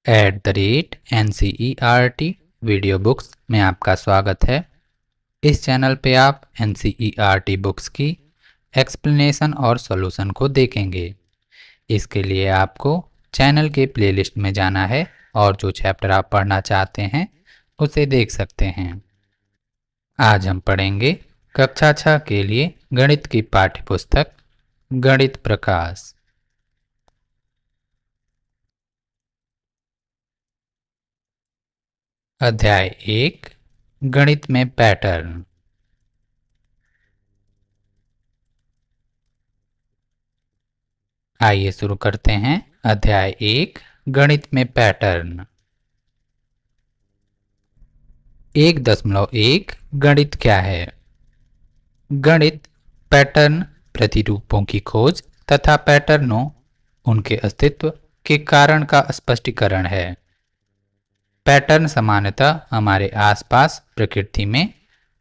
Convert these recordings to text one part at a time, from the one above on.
NCERT video books में आपका स्वागत है। इस चैनल पे आप NCERT बुक्स की एक्सप्लेनेशन और सॉल्यूशन को देखेंगे। इसके लिए आपको चैनल के प्लेलिस्ट में जाना है और जो चैप्टर आप पढ़ना चाहते हैं उसे देख सकते हैं। आज हम पढ़ेंगे कक्षा 6 के लिए गणित की पाठ्य पुस्तक गणित प्रकाश। अध्याय 1 गणित में पैटर्न। आइए शुरू करते हैं। अध्याय 1 गणित में पैटर्न। 1.1 गणित क्या है? गणित पैटर्न, प्रतिरूपों की खोज तथा पैटर्नों, उनके अस्तित्व के कारण का स्पष्टीकरण है। पैटर्न सामान्यतः हमारे आसपास प्रकृति में,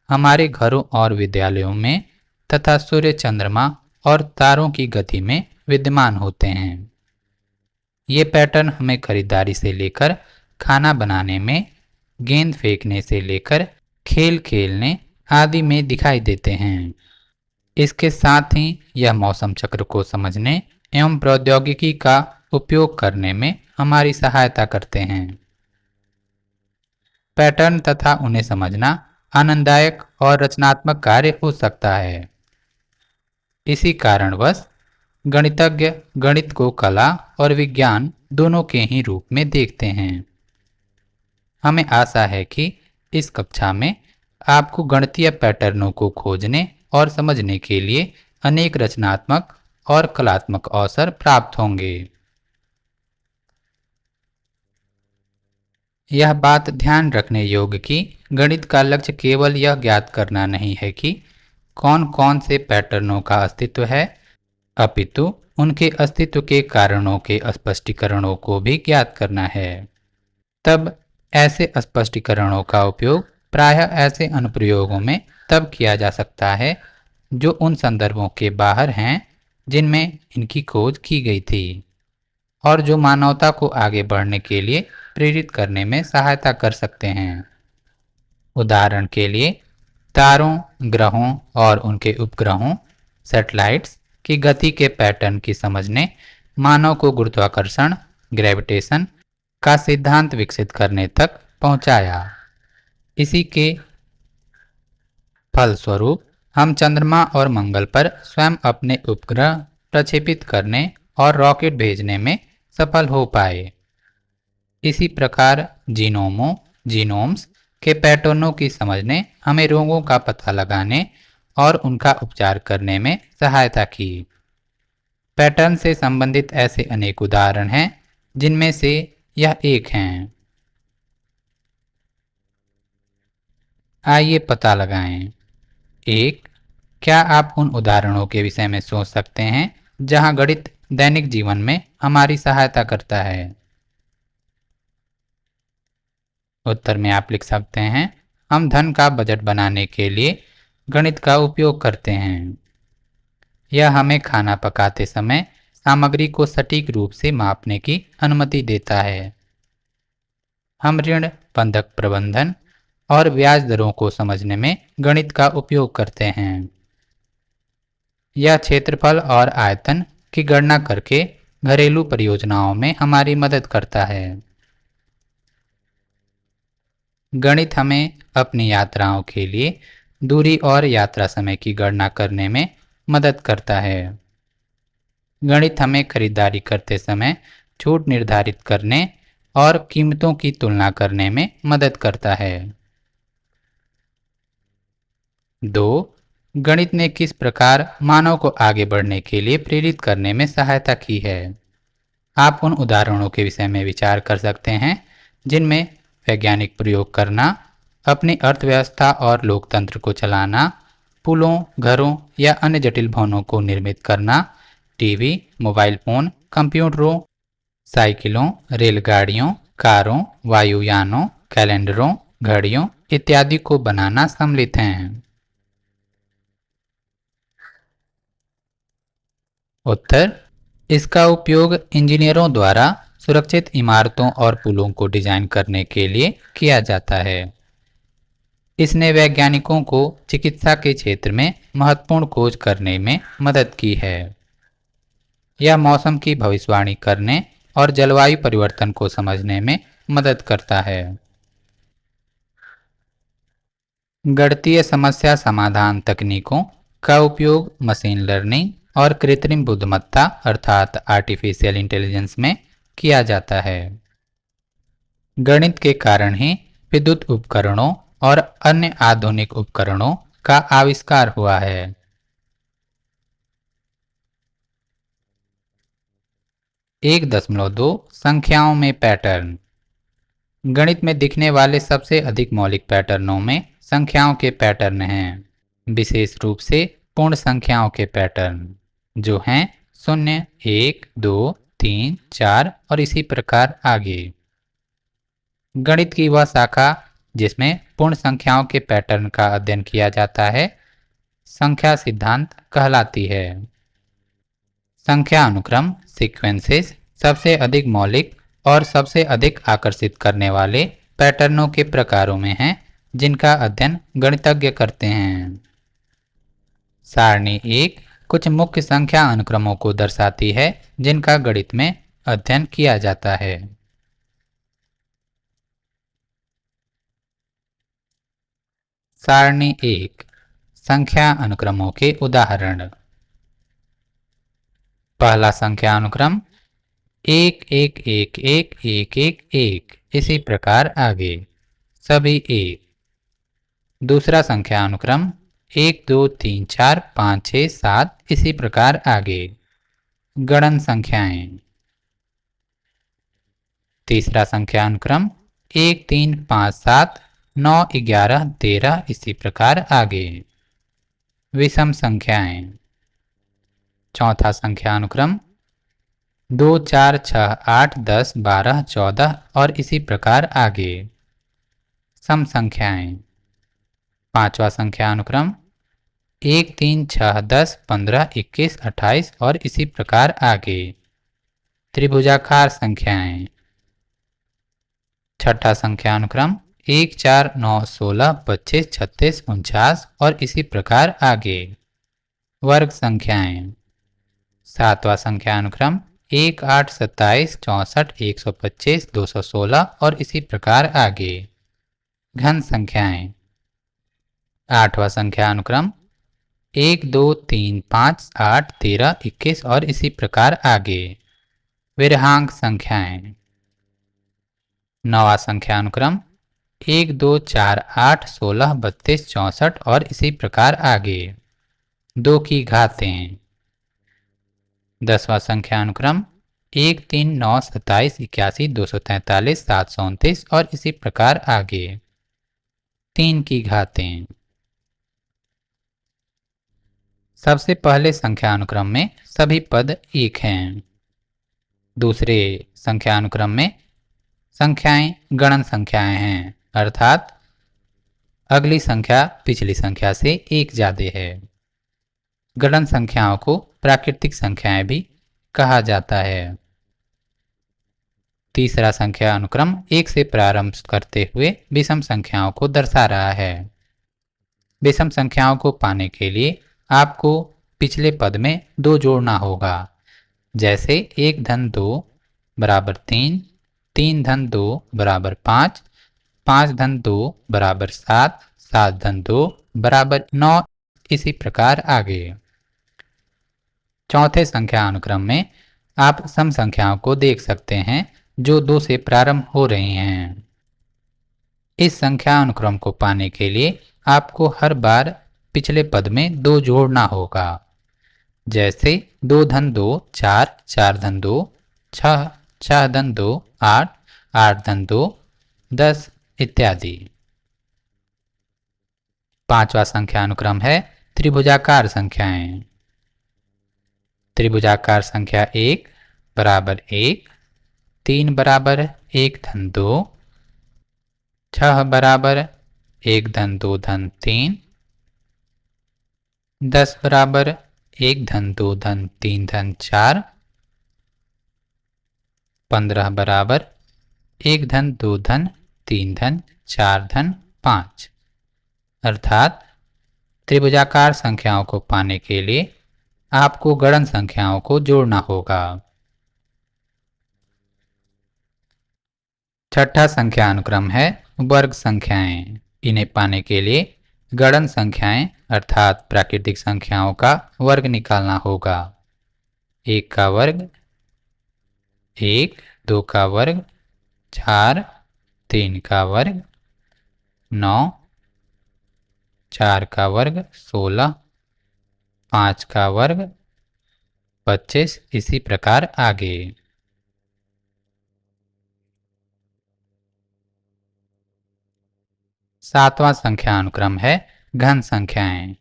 हमारे घरों और विद्यालयों में तथा सूर्य, चंद्रमा और तारों की गति में विद्यमान होते हैं। ये पैटर्न हमें खरीदारी से लेकर खाना बनाने में, गेंद फेंकने से लेकर खेल खेलने आदि में दिखाई देते हैं। इसके साथ ही यह मौसम चक्र को समझने एवं प्रौद्योगिकी का उपयोग करने में हमारी सहायता करते हैं। पैटर्न तथा उन्हें समझना आनंददायक और रचनात्मक कार्य हो सकता है। इसी कारणवश गणितज्ञ गणित को कला और विज्ञान दोनों के ही रूप में देखते हैं। हमें आशा है कि इस कक्षा में आपको गणितीय पैटर्नों को खोजने और समझने के लिए अनेक रचनात्मक और कलात्मक अवसर प्राप्त होंगे। यह बात ध्यान रखने योग्य कि गणित का लक्ष्य केवल यह ज्ञात करना नहीं है कि कौन कौन से पैटर्नों का अस्तित्व है, अपितु उनके अस्तित्व के कारणों के स्पष्टीकरणों को भी ज्ञात करना है। तब ऐसे स्पष्टीकरणों का उपयोग प्रायः ऐसे अनुप्रयोगों में तब किया जा सकता है जो उन संदर्भों के बाहर हैं जिनमें इनकी खोज की गई थी और जो मानवता को आगे बढ़ने के लिए प्रेरित करने में सहायता कर सकते हैं। उदाहरण के लिए तारों, ग्रहों और उनके उपग्रहों, सैटेलाइट्स की गति के पैटर्न की समझ ने मानव को गुरुत्वाकर्षण, ग्रेविटेशन का सिद्धांत विकसित करने तक पहुंचाया। इसी के फलस्वरूप हम चंद्रमा और मंगल पर स्वयं अपने उपग्रह प्रक्षेपित करने और रॉकेट भेजने में सफल हो पाए। इसी प्रकार जीनोम्स के पैटर्नों की समझ ने हमें रोगों का पता लगाने और उनका उपचार करने में सहायता की। पैटर्न से संबंधित ऐसे अनेक उदाहरण हैं जिनमें से यह एक हैं। आइए पता लगाएं। 1. क्या आप उन उदाहरणों के विषय में सोच सकते हैं जहां गणित दैनिक जीवन में हमारी सहायता करता है? उत्तर में आप लिख सकते हैं, हम धन का बजट बनाने के लिए गणित का उपयोग करते हैं। यह हमें खाना पकाते समय सामग्री को सटीक रूप से मापने की अनुमति देता है। हम ऋण, बंधक प्रबंधन और ब्याज दरों को समझने में गणित का उपयोग करते हैं। यह क्षेत्रफल और आयतन की गणना करके घरेलू परियोजनाओं में हमारी मदद करता है। गणित हमें अपनी यात्राओं के लिए दूरी और यात्रा समय की गणना करने में मदद करता है। गणित हमें खरीदारी करते समय छूट निर्धारित करने और कीमतों की तुलना करने में मदद करता है। 2. गणित ने किस प्रकार मानव को आगे बढ़ने के लिए प्रेरित करने में सहायता की है? आप उन उदाहरणों के विषय में विचार कर सकते हैं जिनमें वैज्ञानिक प्रयोग करना, अपनी अर्थव्यवस्था और लोकतंत्र को चलाना, पुलों, घरों या अन्य जटिल भवनों को निर्मित करना, टीवी, मोबाइल फोन, कंप्यूटरों, साइकिलों, रेलगाड़ियों, कारों, वायुयानों, कैलेंडरों, घड़ियों इत्यादि को बनाना सम्मिलित हैं। उत्तर, इसका उपयोग इंजीनियरों द्वारा सुरक्षित इमारतों और पुलों को डिजाइन करने के लिए किया जाता है। इसने वैज्ञानिकों को चिकित्सा के क्षेत्र में महत्वपूर्ण खोज करने में मदद की है। यह मौसम की भविष्यवाणी करने और जलवायु परिवर्तन को समझने में मदद करता है। गणितीय समस्या समाधान तकनीकों का उपयोग मशीन लर्निंग और कृत्रिम बुद्धिमत्ता अर्थात आर्टिफिशियल इंटेलिजेंस में किया जाता है। गणित के कारण ही विद्युत उपकरणों और अन्य आधुनिक उपकरणों का आविष्कार हुआ है। 1.2 संख्याओं में पैटर्न। गणित में दिखने वाले सबसे अधिक मौलिक पैटर्नों में संख्याओं के पैटर्न हैं, विशेष रूप से पूर्ण संख्याओं के पैटर्न, जो हैं 0, 1, 2, 3, 4 और इसी प्रकार आगे। गणित की वह शाखा जिसमें पूर्ण संख्याओं के पैटर्न का अध्ययन किया जाता है, संख्या सिद्धांत कहलाती है। संख्या अनुक्रम सीक्वेंसेस सबसे अधिक मौलिक और सबसे अधिक आकर्षित करने वाले पैटर्नों के प्रकारों में हैं, जिनका अध्ययन गणितज्ञ करते हैं। सारणी 1 कुछ मुख्य संख्या अनुक्रमों को दर्शाती है, जिनका गणित में अध्ययन किया जाता है। सारणी 1 संख्या अनुक्रमों के उदाहरण। पहला संख्या अनुक्रम 1 1 1 1 1 1, इसी प्रकार आगे सभी 1। दूसरा संख्या अनुक्रम 1 2 3 4 5 6 7, इसी प्रकार आगे गणन संख्याएं। तीसरा संख्या अनुक्रम 1 3 5 7 9 11 13, इसी प्रकार आगे विषम संख्याएं। चौथा संख्या अनुक्रम 2 4 6 8 10 12 14 और इसी प्रकार आगे सम संख्याएं। पांचवा संख्या अनुक्रम 1 3 6 10 15 21 28 और इसी प्रकार आगे त्रिभुजाकार संख्याएं। छठा संख्या अनुक्रम 1 4 9 16 25 36 49 और इसी प्रकार आगे वर्ग संख्याएं। सातवां संख्या अनुक्रम 1 8 27 64 125 216 और इसी प्रकार आगे घन संख्याएं। आठवां संख्या अनुक्रम 1 2 3 5 8 13 21 और इसी प्रकार आगे विरहांक संख्याएं। नौवां संख्या अनुक्रम 1 2 4 8 16 32 64 और इसी प्रकार आगे 2 की घातें। 10वां संख्या अनुक्रम 1 3 9 27 81 243 729 और इसी प्रकार आगे 3 की घातें। सबसे पहले संख्या अनुक्रम में सभी पद 1 हैं। दूसरे संख्या अनुक्रम में संख्याएं गणन संख्याएं हैं, अर्थात अगली संख्या पिछली संख्या से 1 ज्यादा है। गणन संख्याओं को प्राकृतिक संख्याएं भी कहा जाता है। तीसरा संख्या अनुक्रम 1 से प्रारंभ करते हुए विषम संख्याओं को दर्शा रहा है। विषम संख्याओं को पाने के लिए आपको पिछले पद में 2 जोड़ना होगा, जैसे 1 धन 2 बराबर 3, 3 धन 2 बराबर 5, 5 धन 2 बराबर 7, 7 धन 2 बराबर 9, इसी प्रकार आगे। चौथे संख्या अनुक्रम में आप सम संख्याओं को देख सकते हैं जो 2 से प्रारंभ हो रही हैं। इस संख्या अनुक्रम को पाने के लिए आपको हर बार पिछले पद में 2 जोड़ना होगा, जैसे 2 धन 2 4, 4 धन 2 6, 6 धन 2 8, 8 धन 2 10 इत्यादि। पांचवा संख्या अनुक्रम है त्रिभुजाकार संख्याएं। त्रिभुजाकार संख्या 1 बराबर 1, 3 बराबर 1 धन 2, 6 बराबर 1 धन 2 धन 3, 10 बराबर 1 धन 2 धन 3 धन 4, 15 बराबर 1 धन 2 धन 3 धन 4 धन 5। अर्थात त्रिभुजाकार संख्याओं को पाने के लिए आपको गणन संख्याओं को जोड़ना होगा। छठा संख्या अनुक्रम है वर्ग संख्याएं। इन्हें पाने के लिए गणन संख्याएं अर्थात प्राकृतिक संख्याओं का वर्ग निकालना होगा। 1 का वर्ग 1, 2 का वर्ग 4, 3 का वर्ग 9, 4 का वर्ग 16, 5 का वर्ग 25, इसी प्रकार आगे। सातवां संख्या अनुक्रम है घन संख्याएं।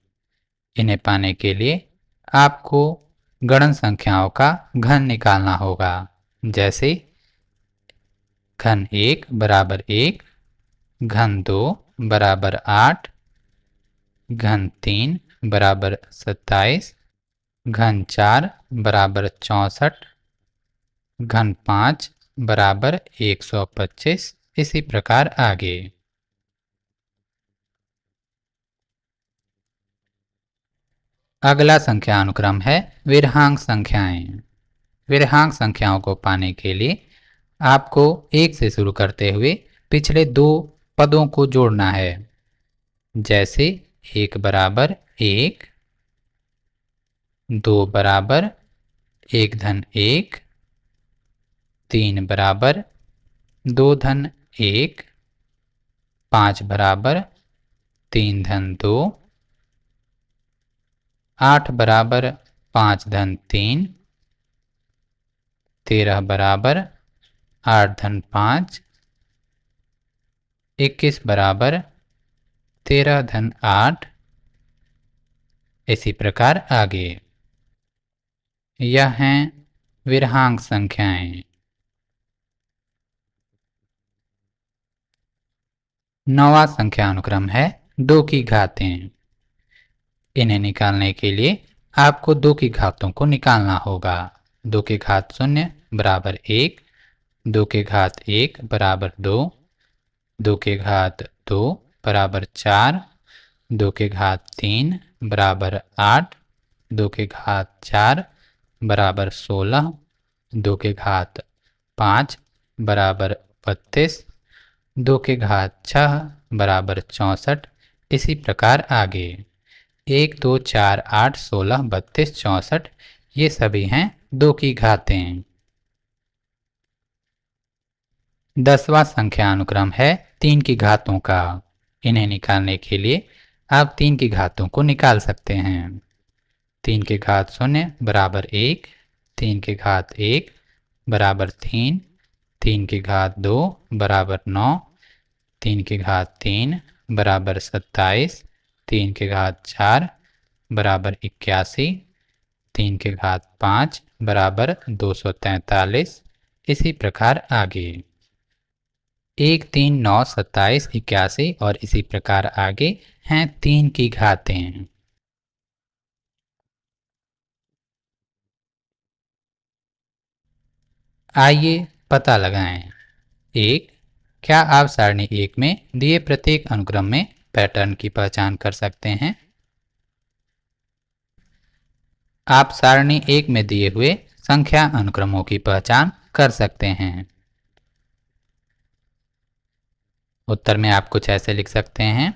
इन्हें पाने के लिए आपको गणन संख्याओं का घन निकालना होगा। जैसे घन 1 बराबर 1, घन 2 बराबर 8, घन 3 बराबर 27, घन 4 बराबर 64, घन 5 बराबर 125, इसी प्रकार आगे। अगला संख्या अनुक्रम है विरहांक संख्याएं। विरहांक संख्याओं को पाने के लिए आपको 1 से शुरू करते हुए पिछले 2 पदों को जोड़ना है। जैसे 1 बराबर 1, 2 बराबर 1 धन 1, 3 बराबर 2 धन 1, 5 बराबर 3 धन 2, 8 बराबर 5 धन 3, 13 बराबर 8 धन 5, 21 बराबर 13 धन 8, इसी प्रकार आगे। यह हैं विरहांक संख्याएं। नौवां संख्या अनुक्रम है 2 की घातें। इन्हें निकालने के लिए आपको 2 की घातों को निकालना होगा। 2 की घात 0 बराबर 1, 2 की घात 1 बराबर 2, 2 की घात 2 बराबर 4, 2 की घात 3 बराबर 8, 2 की घात 4 बराबर 16, 2 की घात 5 बराबर 32, 2 की घात 6 बराबर 64, इसी प्रकार आगे। 1, 2, 4, 8, 16, 32, 64, ये सभी हैं 2 की घातें। 10वां संख्या अनुक्रम है 3 की घातों का। इन्हें निकालने के लिए आप 3 की घातों को निकाल सकते हैं। 3 की घात 0 बराबर 1, 3 की घात 1 बराबर 3, 3 की घात 2 बराबर 9, 3 की घात 3 बराबर 27, 3 की घात 4 बराबर 81, 3 की घात 5 बराबर 243, इसी प्रकार आगे। 1, 3, 9, 27, 81 और इसी प्रकार आगे हैं 3 की घातें। आइए पता लगाएं। 1. क्या आप सारणी 1 में दिए प्रत्येक अनुक्रम में पैटर्न की पहचान कर सकते हैं? आप सारणी 1 में दिए हुए संख्या अनुक्रमों की पहचान कर सकते हैं। उत्तर में आप कुछ ऐसे लिख सकते हैं।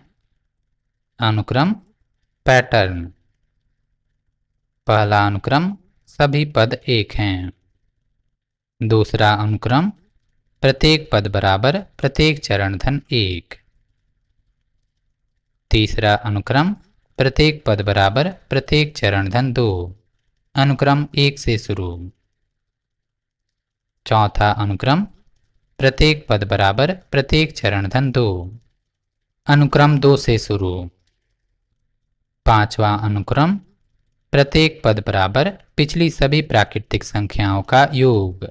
अनुक्रम पैटर्न। पहला अनुक्रम सभी पद 1 हैं। दूसरा अनुक्रम प्रत्येक पद बराबर प्रत्येक चरण धन 1। तीसरा अनुक्रम प्रत्येक पद बराबर प्रत्येक चरण धन 2। अनुक्रम 1 से शुरू। चौथा अनुक्रम प्रत्येक पद बराबर प्रत्येक चरण धन 2। अनुक्रम 2 से शुरू। पांचवा अनुक्रम प्रत्येक पद बराबर पिछली सभी प्राकृतिक संख्याओं का योग।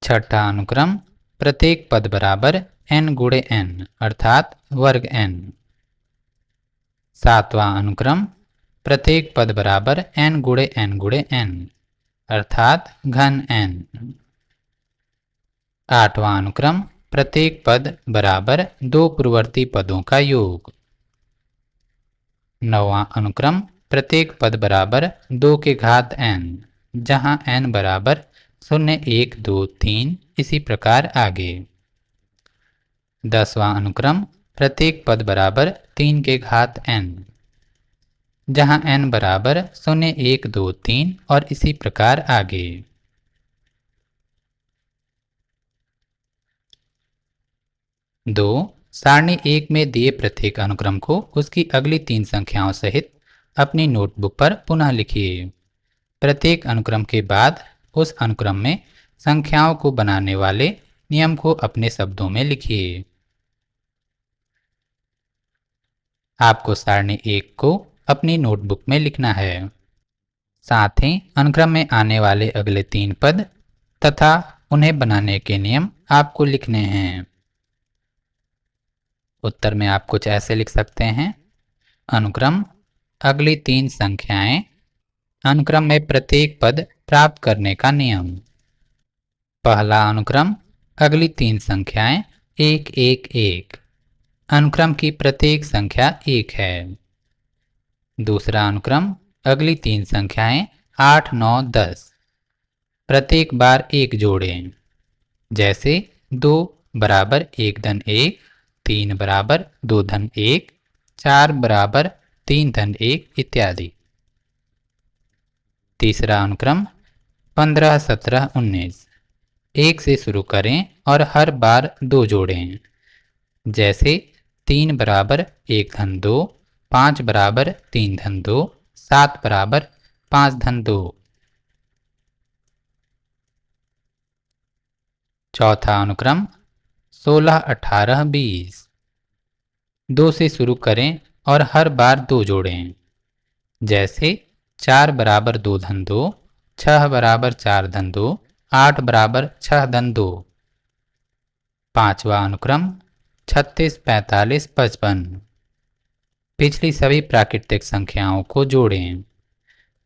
छठा अनुक्रम प्रत्येक पद बराबर n गुणे n अर्थात वर्ग n। सातवां अनुक्रम प्रत्येक पद बराबर n गुणे n गुणे n अर्थात घन n। आठवां अनुक्रम प्रत्येक पद बराबर दो पूर्ववर्ती पदों का योग। नौवां अनुक्रम प्रत्येक पद बराबर 2 के घात n, जहां n बराबर 0, 1, 2, 3 इसी प्रकार आगे। 10वां अनुक्रम प्रत्येक पद बराबर 3 के घात n, जहां n बराबर 0, 1, 2, 3 और इसी प्रकार आगे। 2. सारणी 1 में दिए प्रत्येक अनुक्रम को उसकी अगली 3 संख्याओं सहित अपनी नोटबुक पर पुनः लिखिए। प्रत्येक अनुक्रम के बाद उस अनुक्रम में संख्याओं को बनाने वाले नियम को अपने शब्दों में लिखिए। आपको सारणी 1 को अपनी नोटबुक में लिखना है। साथ ही अनुक्रम में आने वाले अगले 3 पद तथा उन्हें बनाने के नियम आपको लिखने हैं। उत्तर में आप कुछ ऐसे लिख सकते हैं। अनुक्रम अगली 3 संख्याएं। अनुक्रम में प्रत्येक पद प्राप्त करने का नियम। पहला अनुक्रम अगली 3 संख्याएं 1, 1, 1। अनुक्रम की प्रत्येक संख्या 1 है। दूसरा अनुक्रम अगली 3 संख्याएं 8, 9, 10। प्रत्येक बार 1 जोड़ें, जैसे 2 बराबर 1 धन 1, 3 बराबर 2 धन 1, 4 बराबर 3 धन 1 इत्यादि। तीसरा अनुक्रम 15, 17, 19। 1 से शुरू करें और हर बार 2 जोड़ें, जैसे 3 बराबर 1 धन 2, 5 बराबर 3 धन 2, 7 बराबर 5 धन 2। चौथा अनुक्रम 16, 18, 20। 2 से शुरू करें और हर बार 2 जोड़ें, जैसे 4 बराबर 2 धन 2, 6 बराबर 4 धन 2, 8 बराबर 6 धन 2। पांचवा अनुक्रम 36, 45, 55। पिछली सभी प्राकृतिक संख्याओं को जोड़ें,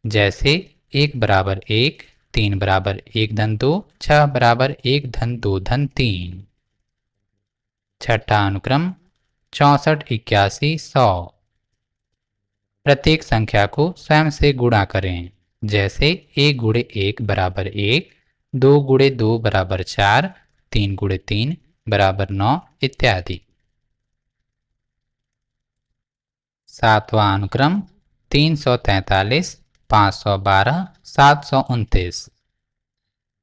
जैसे 1 बराबर 1, 3 बराबर 1 धन 2, 6 बराबर 1 धन 2 धन 3। छठा अनुक्रम 64, 81, 100। प्रत्येक संख्या को स्वयं से गुणा करें, जैसे 1 गुणे 1 बराबर 1, 2 गुणे 2 बराबर 4, 3 गुणे 3 बराबर 9 इत्यादि। सातवां अनुक्रम 343, 512, 729।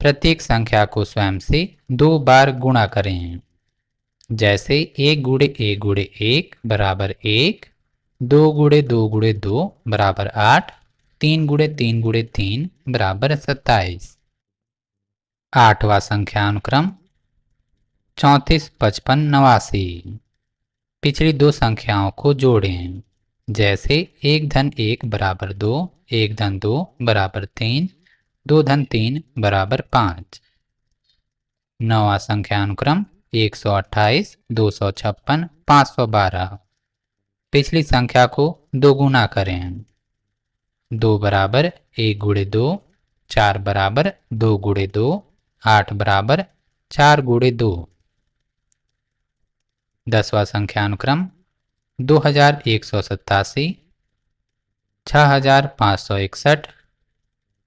प्रत्येक संख्या को स्वयं से 2 बार गुणा करें, जैसे 1 गुणे 1 गुणे 1 बराबर 1, 2 गुणे 2 गुणे 2 बराबर 8, 3 गुणे 3 गुणे 3 बराबर 27। आठवां संख्या अनुक्रम 34, 55, 89। पिछली 2 संख्याओं को जोड़ें, जैसे 1 धन 1 बराबर 2, 1 धन 2 बराबर 3, 2 धन 3 बराबर 5। नौवां संख्या अनुक्रम 128, 256, 512। पिछली संख्या को दोगुना करें, 2 बराबर 1 गुणे 2, 4 बराबर 2 गुणे 2, 8 बराबर 4 गुणे 2। 10वां संख्या अनुक्रम 2187, 6561,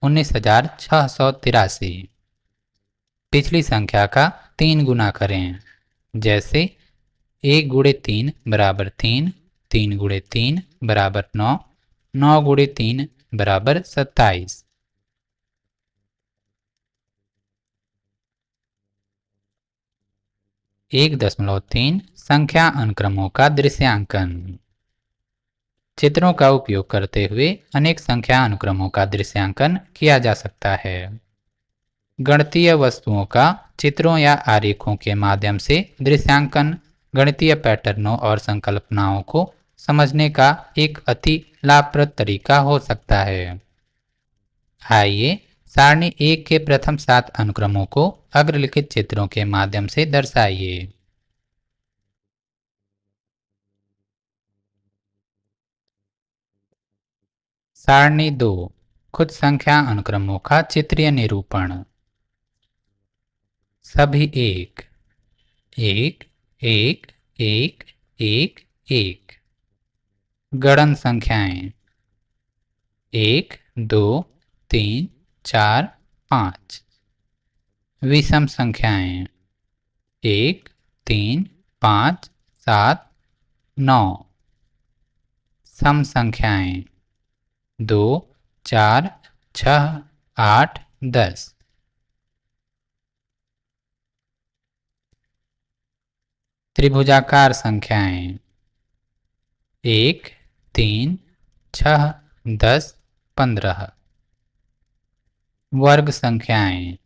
19683। पिछली संख्या का 3 गुना करें, जैसे 1 गुणे 3 बराबर 3, 3 गुणे 3 बराबर 9, 9 गुणे 3 बराबर 27। 1.3 संख्या अनुक्रमों का दृश्यांकन। चित्रों का उपयोग करते हुए अनेक संख्या अनुक्रमों का दृश्यांकन किया जा सकता है। गणितीय वस्तुओं का चित्रों या आरेखों के माध्यम से दृश्यांकन गणितीय पैटर्नों और संकल्पनाओं को समझने का एक अति लाभप्रद तरीका हो सकता है। आइए सारणी 1 के प्रथम 7 अनुक्रमों को अग्रलिखित चित्रों के माध्यम से दर्शाइए। सारणी 2 कुछ संख्या अनुक्रमों का चित्रीय निरूपण। सभी एक, एक, एक, एक, एक, एक। गणन संख्याएं 1, 2, 3, 4, 5। विषम संख्याएं 1, 3, 5, 7, 9। सम संख्याएं 2, 4, 6, 8, 10। त्रिभुजाकार संख्याएं 1, 3, 6, 10, 15। वर्ग संख्याएं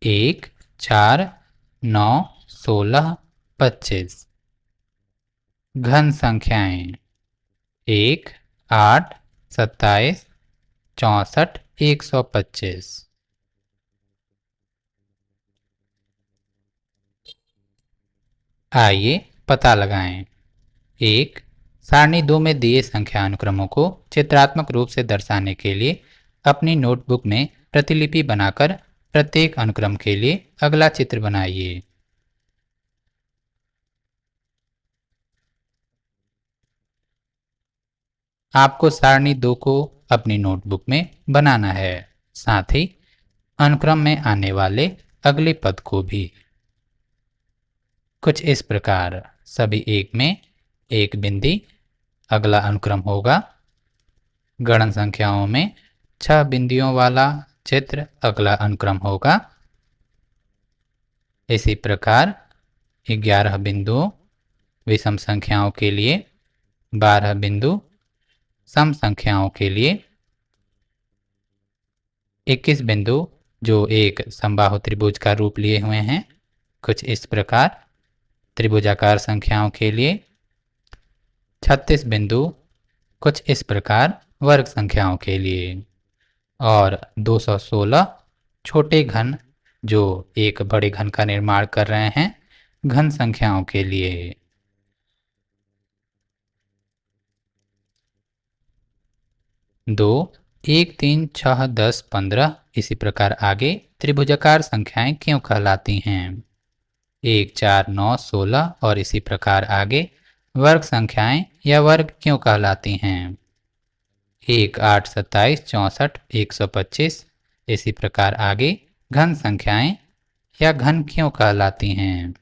1, 4, 9, 16, 25। घन संख्याएं 1, 8, 27, 64, 125। आइए पता लगाएं। 1, सारणी 2 में दिए संख्या अनुक्रमों को चित्रात्मक रूप से दर्शाने के लिए अपनी नोटबुक में प्रतिलिपि बनाकर प्रत्येक अनुक्रम के लिए अगला चित्र बनाइए। आपको सारणी 2 को अपनी नोटबुक में बनाना है, साथ ही अनुक्रम में आने वाले अगले पद को भी। कुछ इस प्रकार सभी एक में एक बिंदी अगला अनुक्रम होगा। गणन संख्याओं में 6 बिंदियों वाला चित्र अगला अनुक्रम होगा। इसी प्रकार 11 बिंदुओं विषम संख्याओं के लिए, 12 बिंदु सम संख्याओं के लिए, 21 बिंदु जो एक समबाहु त्रिभुज का रूप लिए हुए हैं कुछ इस प्रकार त्रिभुजाकार संख्याओं के लिए, 36 बिंदु कुछ इस प्रकार वर्ग संख्याओं के लिए, और 216 छोटे घन जो एक बड़े घन का निर्माण कर रहे हैं घन संख्याओं के लिए। 2, 1, 3, 6, 10, 15 इसी प्रकार आगे त्रिभुजाकार संख्याएं क्यों कहलाती हैं। 1, 4, 9, 16 और इसी प्रकार आगे वर्ग संख्याएं या वर्ग क्यों कहलाती हैं। 1, 8, 27, 64, 125 इसी प्रकार आगे घन संख्याएं या घन क्यों कहलाती हैं।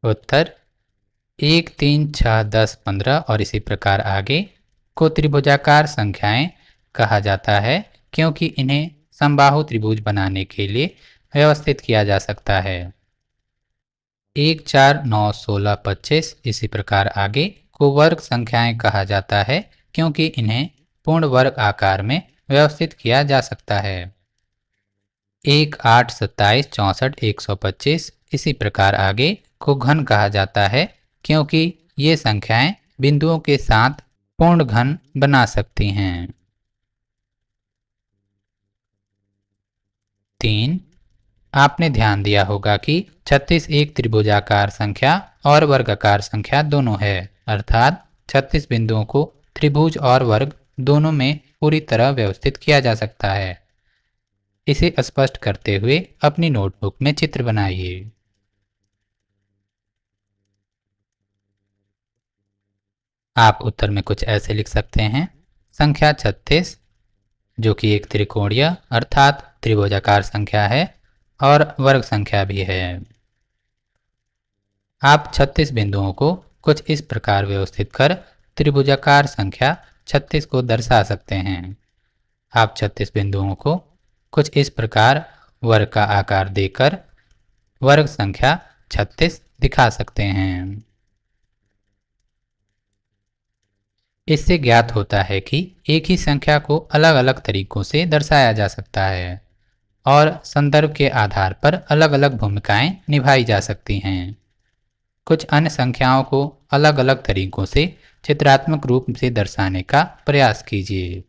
उत्तर 1, 3, 6, 10, 15 और इसी प्रकार आगे को त्रिभुजाकार संख्याएं कहा जाता है क्योंकि इन्हें समबाहु त्रिभुज बनाने के लिए व्यवस्थित किया जा सकता है। 1, 4, 9, 16, 25 इसी प्रकार आगे को वर्ग संख्याएं कहा जाता है क्योंकि इन्हें पूर्ण वर्ग आकार में व्यवस्थित किया जा सकता है। 1, 8, 27, 64, 125 इसी प्रकार आगे को घन कहा जाता है क्योंकि ये संख्याएं बिंदुओं के साथ पूर्ण घन बना सकती हैं। 3, आपने ध्यान दिया होगा कि 36 एक त्रिभुजाकार संख्या और वर्गाकार संख्या दोनों है, अर्थात 36 बिंदुओं को त्रिभुज और वर्ग दोनों में पूरी तरह व्यवस्थित किया जा सकता है। इसे स्पष्ट करते हुए अपनी नोटबुक में चित्र बनाइए। आप उत्तर में कुछ ऐसे लिख सकते हैं। संख्या 36 जो कि एक त्रिकोणीय अर्थात त्रिभुजाकार संख्या है और वर्ग संख्या भी है। आप 36 बिंदुओं को कुछ इस प्रकार व्यवस्थित कर त्रिभुजाकार संख्या 36 को दर्शा सकते हैं। आप 36 बिंदुओं को कुछ इस प्रकार वर्ग का आकार देकर वर्ग संख्या 36 दिखा सकते हैं। इससे ज्ञात होता है कि एक ही संख्या को अलग अलग तरीकों से दर्शाया जा सकता है और संदर्भ के आधार पर अलग अलग भूमिकाएं निभाई जा सकती हैं। कुछ अन्य संख्याओं को अलग अलग तरीकों से चित्रात्मक रूप से दर्शाने का प्रयास कीजिए।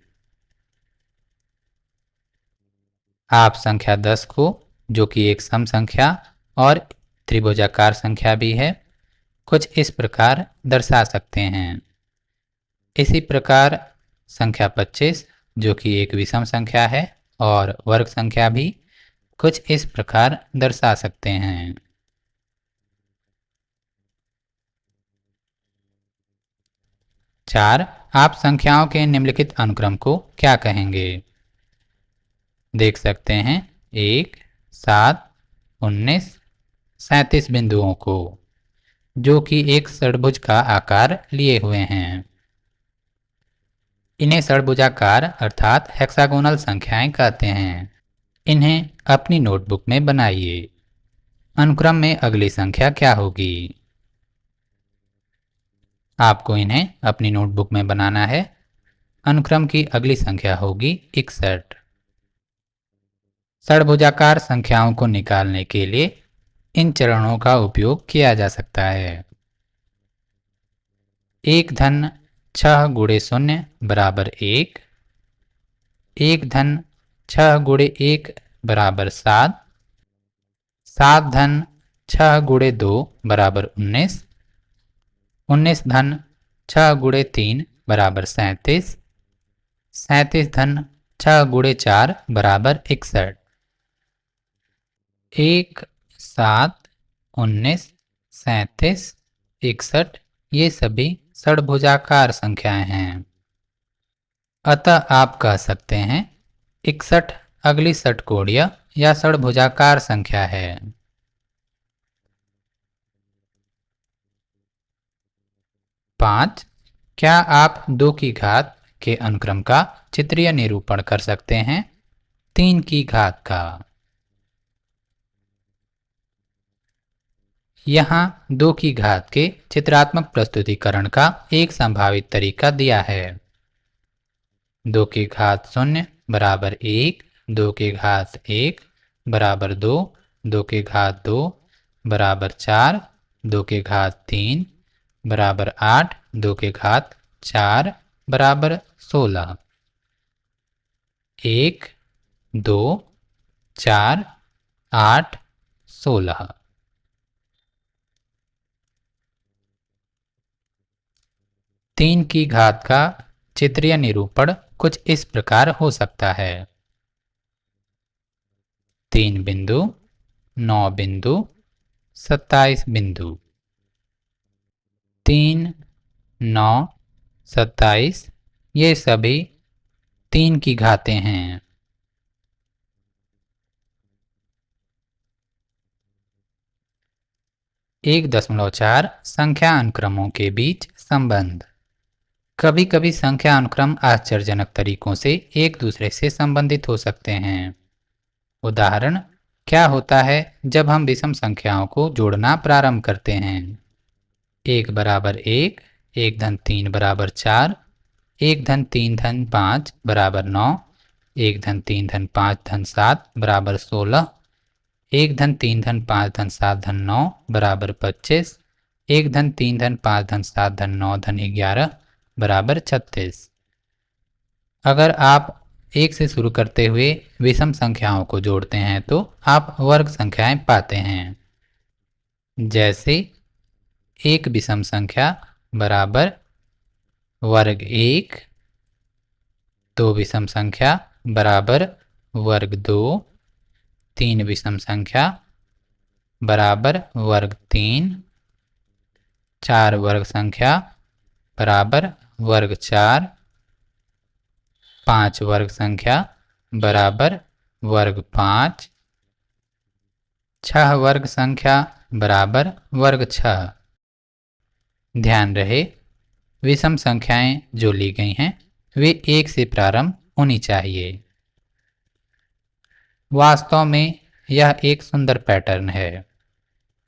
आप संख्या 10 को जो कि एक सम संख्या और त्रिभुजाकार संख्या भी है कुछ इस प्रकार दर्शा सकते हैं। इसी प्रकार संख्या 25 जो कि एक विषम संख्या है और वर्ग संख्या भी कुछ इस प्रकार दर्शा सकते हैं। 4 आप संख्याओं के निम्नलिखित अनुक्रम को क्या कहेंगे? देख सकते हैं 1, 7, 19, 37 बिंदुओं को, जो कि एक षड्भुज का आकार लिए हुए हैं। इन्हें षड्भुजाकार अर्थात हेक्सागोनल संख्याएं कहते हैं। इन्हें अपनी नोटबुक में बनाइए। अनुक्रम में अगली संख्या क्या होगी? आपको इन्हें अपनी नोटबुक में बनाना है। अनुक्रम की अगली संख्या होगी 61। षड्भुजाकार संख्याओं को निकालने के लिए इन चरणों का उपयोग किया जा सकता है। 1 धन 6 गुणे 0 बराबर 1, 1 धन 6 गुणे 1 बराबर 7, 7 धन 6 गुणे 2 बराबर 19, 19 धन 6 गुणे 3 बराबर 37, 37 धन 6 गुणे 4 बराबर 61। 1, 7, 19, 37, 61 ये सभी षड्भुजाकार संख्याएं हैं। अतः आप कह सकते हैं 61 अगली षटकोणीय या षड्भुजाकार संख्या है। 5 क्या आप 2 की घात के अनुक्रम का चित्रीय निरूपण कर सकते हैं 3 की घात का? यहाँ 2 की घात के चित्रात्मक प्रस्तुतिकरण का एक संभावित तरीका दिया है। 2 की घात 0 बराबर 1, 2 की घात 1 बराबर 2, 2 की घात 2 बराबर 4, 2 की घात 3 बराबर 8, 2 की घात 4 बराबर 16। 1, 2, 4, 8, 16। 3 की घात का चित्रीय निरूपण कुछ इस प्रकार हो सकता है। 3 बिंदु, 9 बिंदु, 27 बिंदु। 3, 9, 27 ये सभी 3 की घातें हैं। 1.4 संख्या अनुक्रमों के बीच संबंध। कभी कभी संख्या अनुक्रम आश्चर्यजनक तरीकों से एक दूसरे से संबंधित हो सकते हैं। उदाहरण क्या होता है जब हम विषम संख्याओं को जोड़ना प्रारंभ करते हैं? 1 बराबर 1, 1 धन 3 बराबर 4, 1 धन 3 धन 5 बराबर 9, 1 धन 3 धन 5 धन 7 बराबर 16, 1 धन 3 धन 5 धन 7 धन 9 बराबर 25, 1 धन 3 धन 5 धन 7 धन 9 धन 11 बराबर 36। अगर आप 1 से शुरू करते हुए विषम संख्याओं को जोड़ते हैं तो आप वर्ग संख्याएं पाते हैं। जैसे एक विषम संख्या बराबर वर्ग 1, 2 विषम संख्या बराबर वर्ग 2, 3 विषम संख्या बराबर वर्ग 3, 4 वर्ग संख्या बराबर वर्ग 4, 5 वर्ग संख्या बराबर वर्ग 5, 6 वर्ग संख्या बराबर वर्ग 6। ध्यान रहे विषम संख्याएं जो ली गई हैं वे 1 से प्रारंभ होनी चाहिए। वास्तव में यह एक सुंदर पैटर्न है।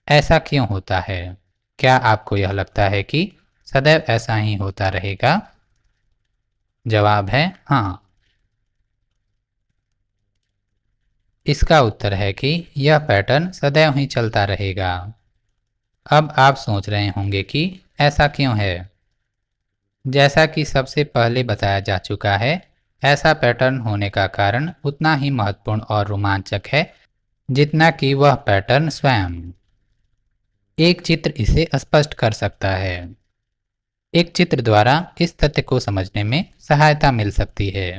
ऐसा क्यों होता है? क्या आपको यह लगता है कि सदैव ऐसा ही होता रहेगा? जवाब है हाँ। इसका उत्तर है कि यह पैटर्न सदैव ही चलता रहेगा। अब आप सोच रहे होंगे कि ऐसा क्यों है? जैसा कि सबसे पहले बताया जा चुका है, ऐसा पैटर्न होने का कारण उतना ही महत्वपूर्ण और रोमांचक है जितना कि वह पैटर्न स्वयं। एक चित्र इसे स्पष्ट कर सकता है। एक चित्र द्वारा इस तथ्य को समझने में सहायता मिल सकती है।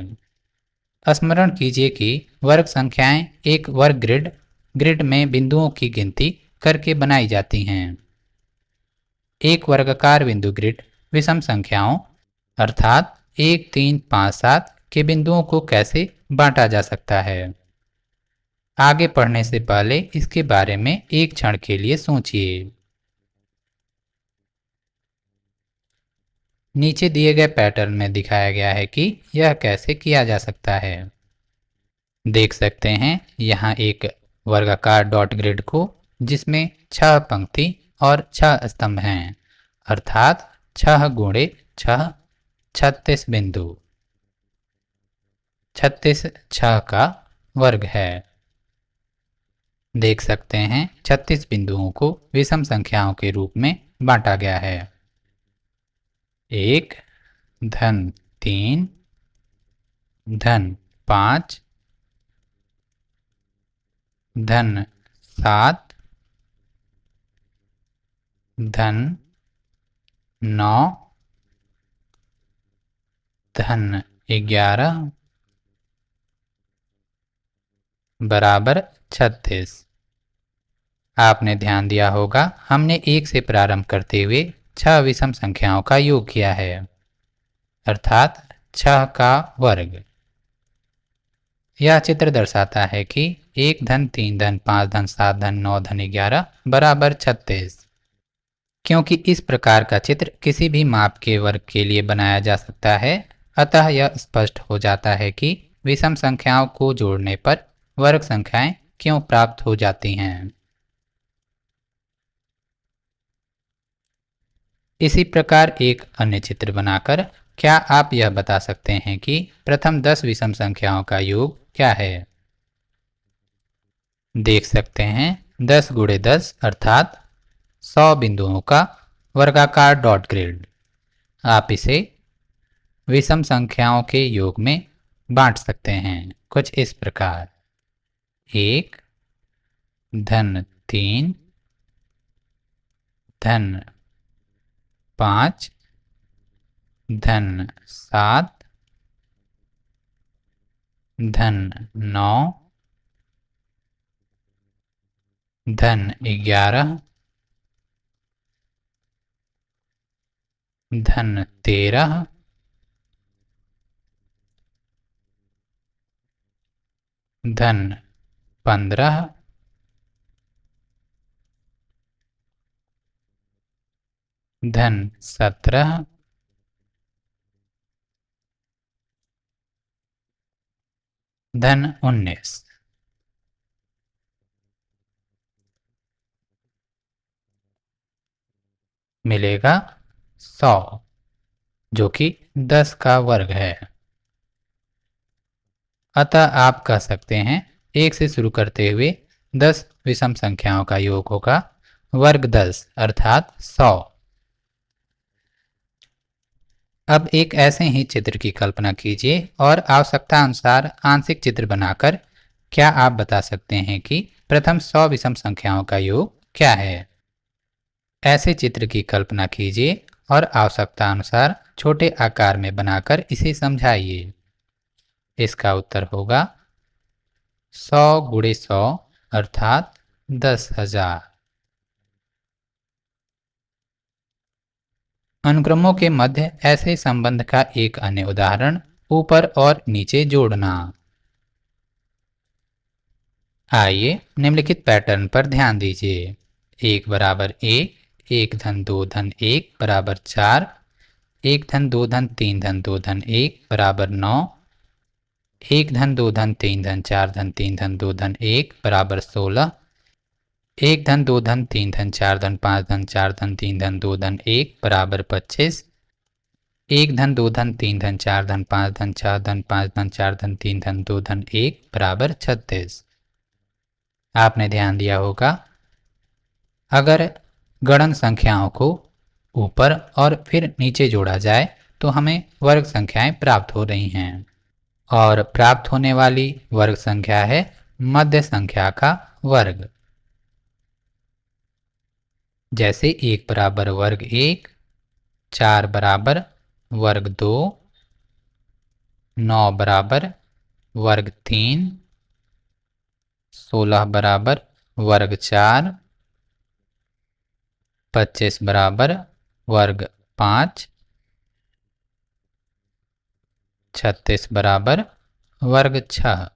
स्मरण कीजिए कि वर्ग संख्याएं एक वर्ग ग्रिड में बिंदुओं की गिनती करके बनाई जाती हैं। एक वर्गाकार बिंदु ग्रिड विषम संख्याओं अर्थात 1, 3, 5, 7 के बिंदुओं को कैसे बांटा जा सकता है। आगे पढ़ने से पहले इसके बारे में एक क्षण के लिए सोचिए। नीचे दिए गए पैटर्न में दिखाया गया है कि यह कैसे किया जा सकता है। देख सकते हैं यहाँ एक वर्गाकार डॉट ग्रिड को जिसमें 6 पंक्ति और 6 स्तंभ हैं अर्थात 6 गुणे 6 36 बिंदु। 36 6 का वर्ग है। देख सकते हैं 36 बिंदुओं को विषम संख्याओं के रूप में बांटा गया है। 1 धन 3 धन 5 धन 7 धन 9 धन 11 बराबर 36। आपने ध्यान दिया होगा हमने 1 से प्रारंभ करते हुए 6 विषम संख्याओं का योग किया है अर्थात 6 का वर्ग। यह चित्र दर्शाता है कि 1 धन 3 धन 5 धन 7 धन 9 धन 11 बराबर 36। क्योंकि इस प्रकार का चित्र किसी भी माप के वर्ग के लिए बनाया जा सकता है, अतः यह स्पष्ट हो जाता है कि विषम संख्याओं को जोड़ने पर वर्ग संख्याएं क्यों प्राप्त हो जाती हैं। इसी प्रकार एक अन्य चित्र बनाकर क्या आप यह बता सकते हैं कि प्रथम 10 विषम संख्याओं का योग क्या है। देख सकते हैं 10 गुणे 10 अर्थात 100 बिंदुओं का वर्गाकार डॉट ग्रिड। आप इसे विषम संख्याओं के योग में बांट सकते हैं कुछ इस प्रकार 1 धन 3 धन 5 धन 7 धन 9 धन 11 धन 13 धन 15 धन 17 धन 19। मिलेगा 100 जो कि 10 का वर्ग है। अतः आप कह सकते हैं 1 से शुरू करते हुए 10 विषम संख्याओं का योग होगा वर्ग 10 अर्थात 100। अब एक ऐसे ही चित्र की कल्पना कीजिए और आवश्यकता अनुसार आंशिक चित्र बनाकर क्या आप बता सकते हैं कि प्रथम 100 विषम संख्याओं का योग क्या है। ऐसे चित्र की कल्पना कीजिए और आवश्यकता अनुसार छोटे आकार में बनाकर इसे समझाइए। इसका उत्तर होगा 100 गुणे 100 अर्थात 10,000। अनुक्रमों के मध्य ऐसे संबंध का एक अन्य उदाहरण ऊपर और नीचे जोड़ना। आइए निम्नलिखित पैटर्न पर ध्यान दीजिए। 1 बराबर 1, 1 धन 2 धन 1 बराबर 4, 1 धन 2 धन 3 धन 2 धन 1 बराबर 9, 1 धन 2 धन 3 धन 4 धन 3 धन 2 धन 1 बराबर 16, 1 धन 2 धन 3 धन 4 धन 5 धन 4 धन 3 धन 2 धन 1 बराबर 25, 1 धन 2 धन 3 धन 4 धन 5 धन 4 धन 5 धन 4 धन 3 धन 2 धन 1 बराबर 36। आपने ध्यान दिया होगा अगर गणन संख्याओं को ऊपर और फिर नीचे जोड़ा जाए तो हमें वर्ग संख्याएं प्राप्त हो रही हैं और प्राप्त होने वाली वर्ग संख्या है मध्य संख्या का वर्ग। जैसे 1 बराबर वर्ग 1, 4 बराबर वर्ग 2, 9 बराबर वर्ग 3, 16 बराबर वर्ग 4, 25 बराबर वर्ग 5, 36 बराबर वर्ग 6।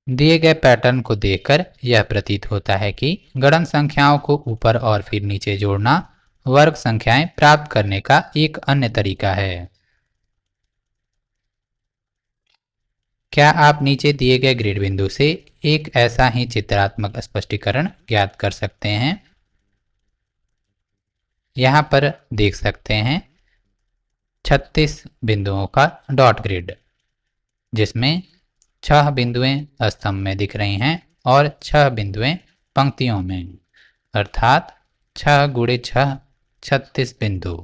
दिए गए पैटर्न को देखकर यह प्रतीत होता है कि गणन संख्याओं को ऊपर और फिर नीचे जोड़ना वर्ग संख्याएं प्राप्त करने का एक अन्य तरीका है। क्या आप नीचे दिए गए ग्रिड बिंदु से एक ऐसा ही चित्रात्मक स्पष्टीकरण ज्ञात कर सकते हैं? यहाँ पर देख सकते हैं 36 बिंदुओं का डॉट ग्रिड, जिसमें 6 बिंदुएं स्तंभ में दिख रही हैं और 6 बिंदुएं पंक्तियों में, अर्थात 6 गुणे 6 36 बिंदु।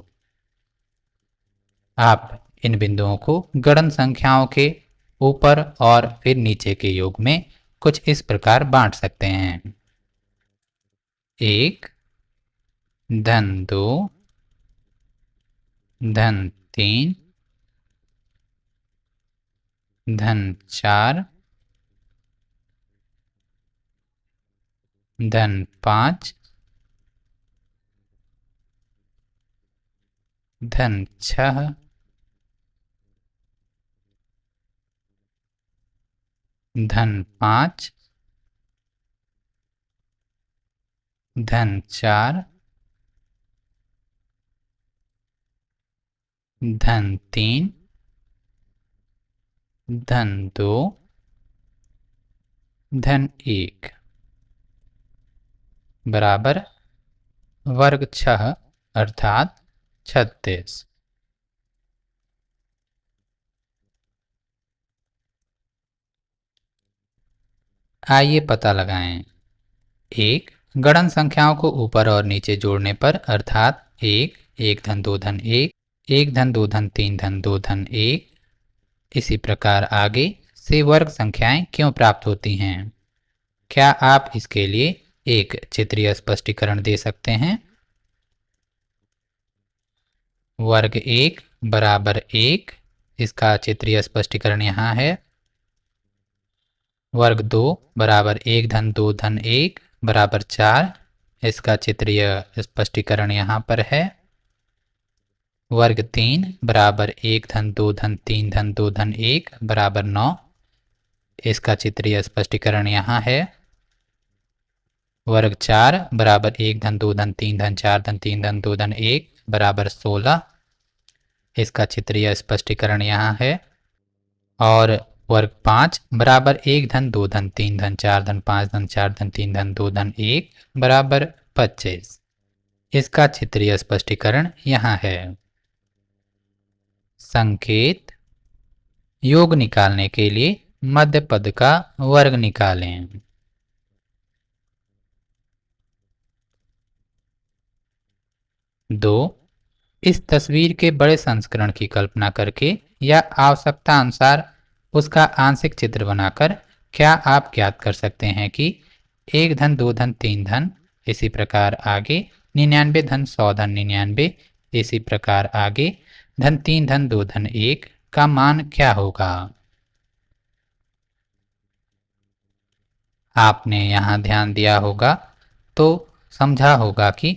आप इन बिंदुओं को गणन संख्याओं के ऊपर और फिर नीचे के योग में कुछ इस प्रकार बांट सकते हैं। 1 धन 2 धन 3 धन 4 धन 5 धन 6 धन 5 धन 4 धन 3 धन 2 धन 1 बराबर वर्ग 6 अर्थात 36। आइए पता लगाएं। एक गणन संख्याओं को ऊपर और नीचे जोड़ने पर अर्थात 1 1 धन 2 धन 1 1 धन 2 धन 3 धन 2 धन 1, इसी प्रकार आगे से वर्ग संख्याएं क्यों प्राप्त होती हैं? क्या आप इसके लिए एक चित्रीय स्पष्टीकरण दे सकते हैं? वर्ग 1 बराबर 1, इसका चित्रीय स्पष्टीकरण यहाँ है। वर्ग 2 बराबर 1 धन 2 धन 1 बराबर 4, इसका चित्रीय स्पष्टीकरण यहाँ पर है। वर्ग 3 बराबर 1 धन 2 धन 3 धन 2 धन 1 बराबर 9, इसका चित्रीय स्पष्टीकरण यहाँ है। वर्ग 4 बराबर 1 धन 2 धन 3 धन 4 धन 3 धन 2 धन 1 बराबर 16, इसका चित्रीय स्पष्टीकरण यहाँ है। और वर्ग 5 बराबर 1 धन 2 धन 3 धन 4 धन 5 धन 4 धन 3 धन 2 धन 1 बराबर 25, इसका चित्रीय स्पष्टीकरण यहाँ है। संकेत: योग निकालने के लिए मध्य पद का वर्ग निकालें। दो, इस तस्वीर के बड़े संस्करण की कल्पना करके या आवश्यकता अनुसार उसका आंशिक चित्र बनाकर क्या आप ज्ञात कर सकते हैं कि 1 धन 2 धन 3 धन, इसी प्रकार आगे 99 धन 100 धन 99, इसी प्रकार आगे धन 3 धन 2 धन 1 का मान क्या होगा? आपने यहाँ ध्यान दिया होगा तो समझा होगा कि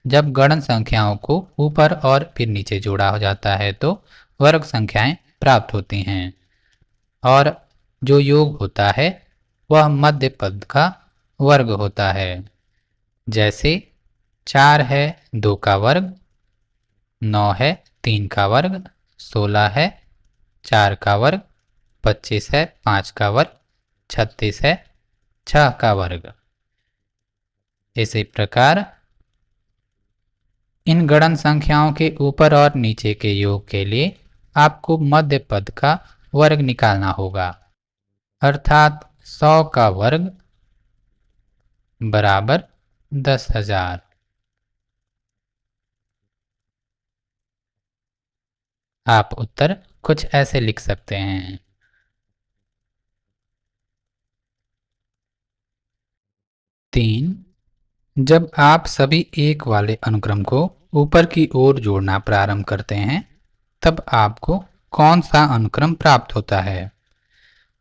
जब गणन संख्याओं को ऊपर और फिर नीचे जोड़ा हो जाता है तो वर्ग संख्याएं प्राप्त होती हैं और जो योग होता है वह मध्य पद का वर्ग होता है। जैसे 4 है 2 का वर्ग, 9 है 3 का वर्ग, 16 है 4 का वर्ग, 25 है 5 का वर्ग, 36 है 6 का वर्ग। इसी प्रकार इन गणन संख्याओं के ऊपर और नीचे के योग के लिए आपको मध्य पद का वर्ग निकालना होगा, अर्थात 100 का वर्ग बराबर 10,000। आप उत्तर कुछ ऐसे लिख सकते हैं। 3 जब आप सभी एक वाले अनुक्रम को ऊपर की ओर जोड़ना प्रारंभ करते हैं तब आपको कौन सा अनुक्रम प्राप्त होता है?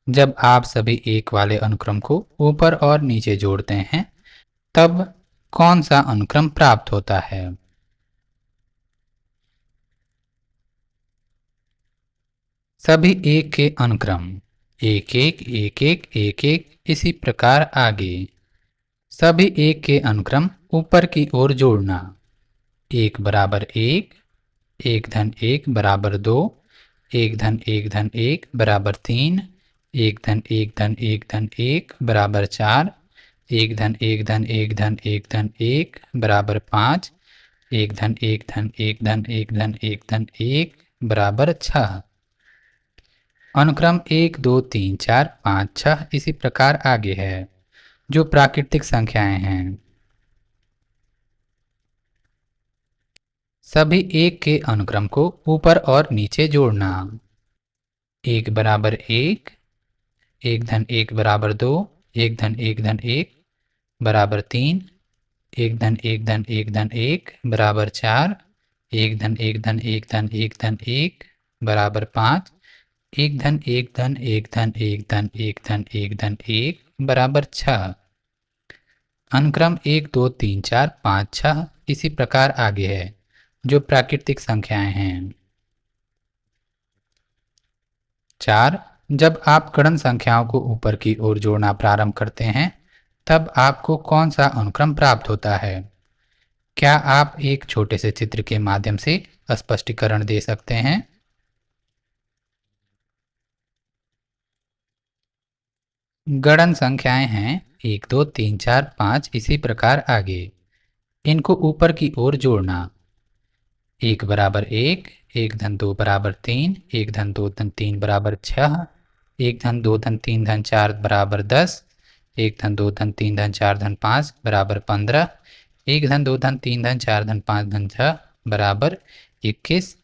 जब आप सभी एक वाले अनुक्रम को ऊपर और नीचे जोड़ते हैं तब कौन सा अनुक्रम प्राप्त होता है? सभी एक के अनुक्रम एक एक एक एक एक एक इसी प्रकार आगे। सभी एक के अनुक्रम ऊपर की ओर जोड़ना। एक बराबर एक धन एक बराबर दो, एक धन एक बराबर तीन, एक धन एक बराबर चार, एक धन एक धन एक धन एक धन एक बराबर पाँच, एक धन एक धन एक धन एक धन एक धन एक बराबर छः। अनुक्रम एक दो तीन चार पाँच छः इसी प्रकार आगे है जो प्राकृतिक संख्याएं हैं। सभी एक के अनुक्रम को ऊपर और नीचे जोड़ना। एक बराबर एक धन एक बराबर दो, एक धन एक बराबर तीन, एक धन एक धन एक धन एक बराबर चार, एक धन एक धन एक धन एक धन एक बराबर पाँच, एक धन एक धन एक धन एक धन एक धन एक धन एक बराबर छः। अनुक्रम एक दो तीन चार पाँच छः इसी प्रकार आगे है जो प्राकृतिक संख्याएं हैं। चार, जब आप गणन संख्याओं को ऊपर की ओर जोड़ना प्रारंभ करते हैं तब आपको कौन सा अनुक्रम प्राप्त होता है? क्या आप एक छोटे से चित्र के माध्यम से स्पष्टीकरण दे सकते हैं? गणन संख्याएं हैं एक दो तीन चार पाँच इसी प्रकार आगे। इनको ऊपर की ओर जोड़ना। एक बराबर एक धन दो बराबर तीन, एक धन दो धन तीन बराबर छः, एक धन दो धन तीन धन चार बराबर 10, एक धन दो धन तीन धन चार धन पाँच बराबर 15, एक धन दो धन तीन धन चार धन पाँच धन छः बराबर 21,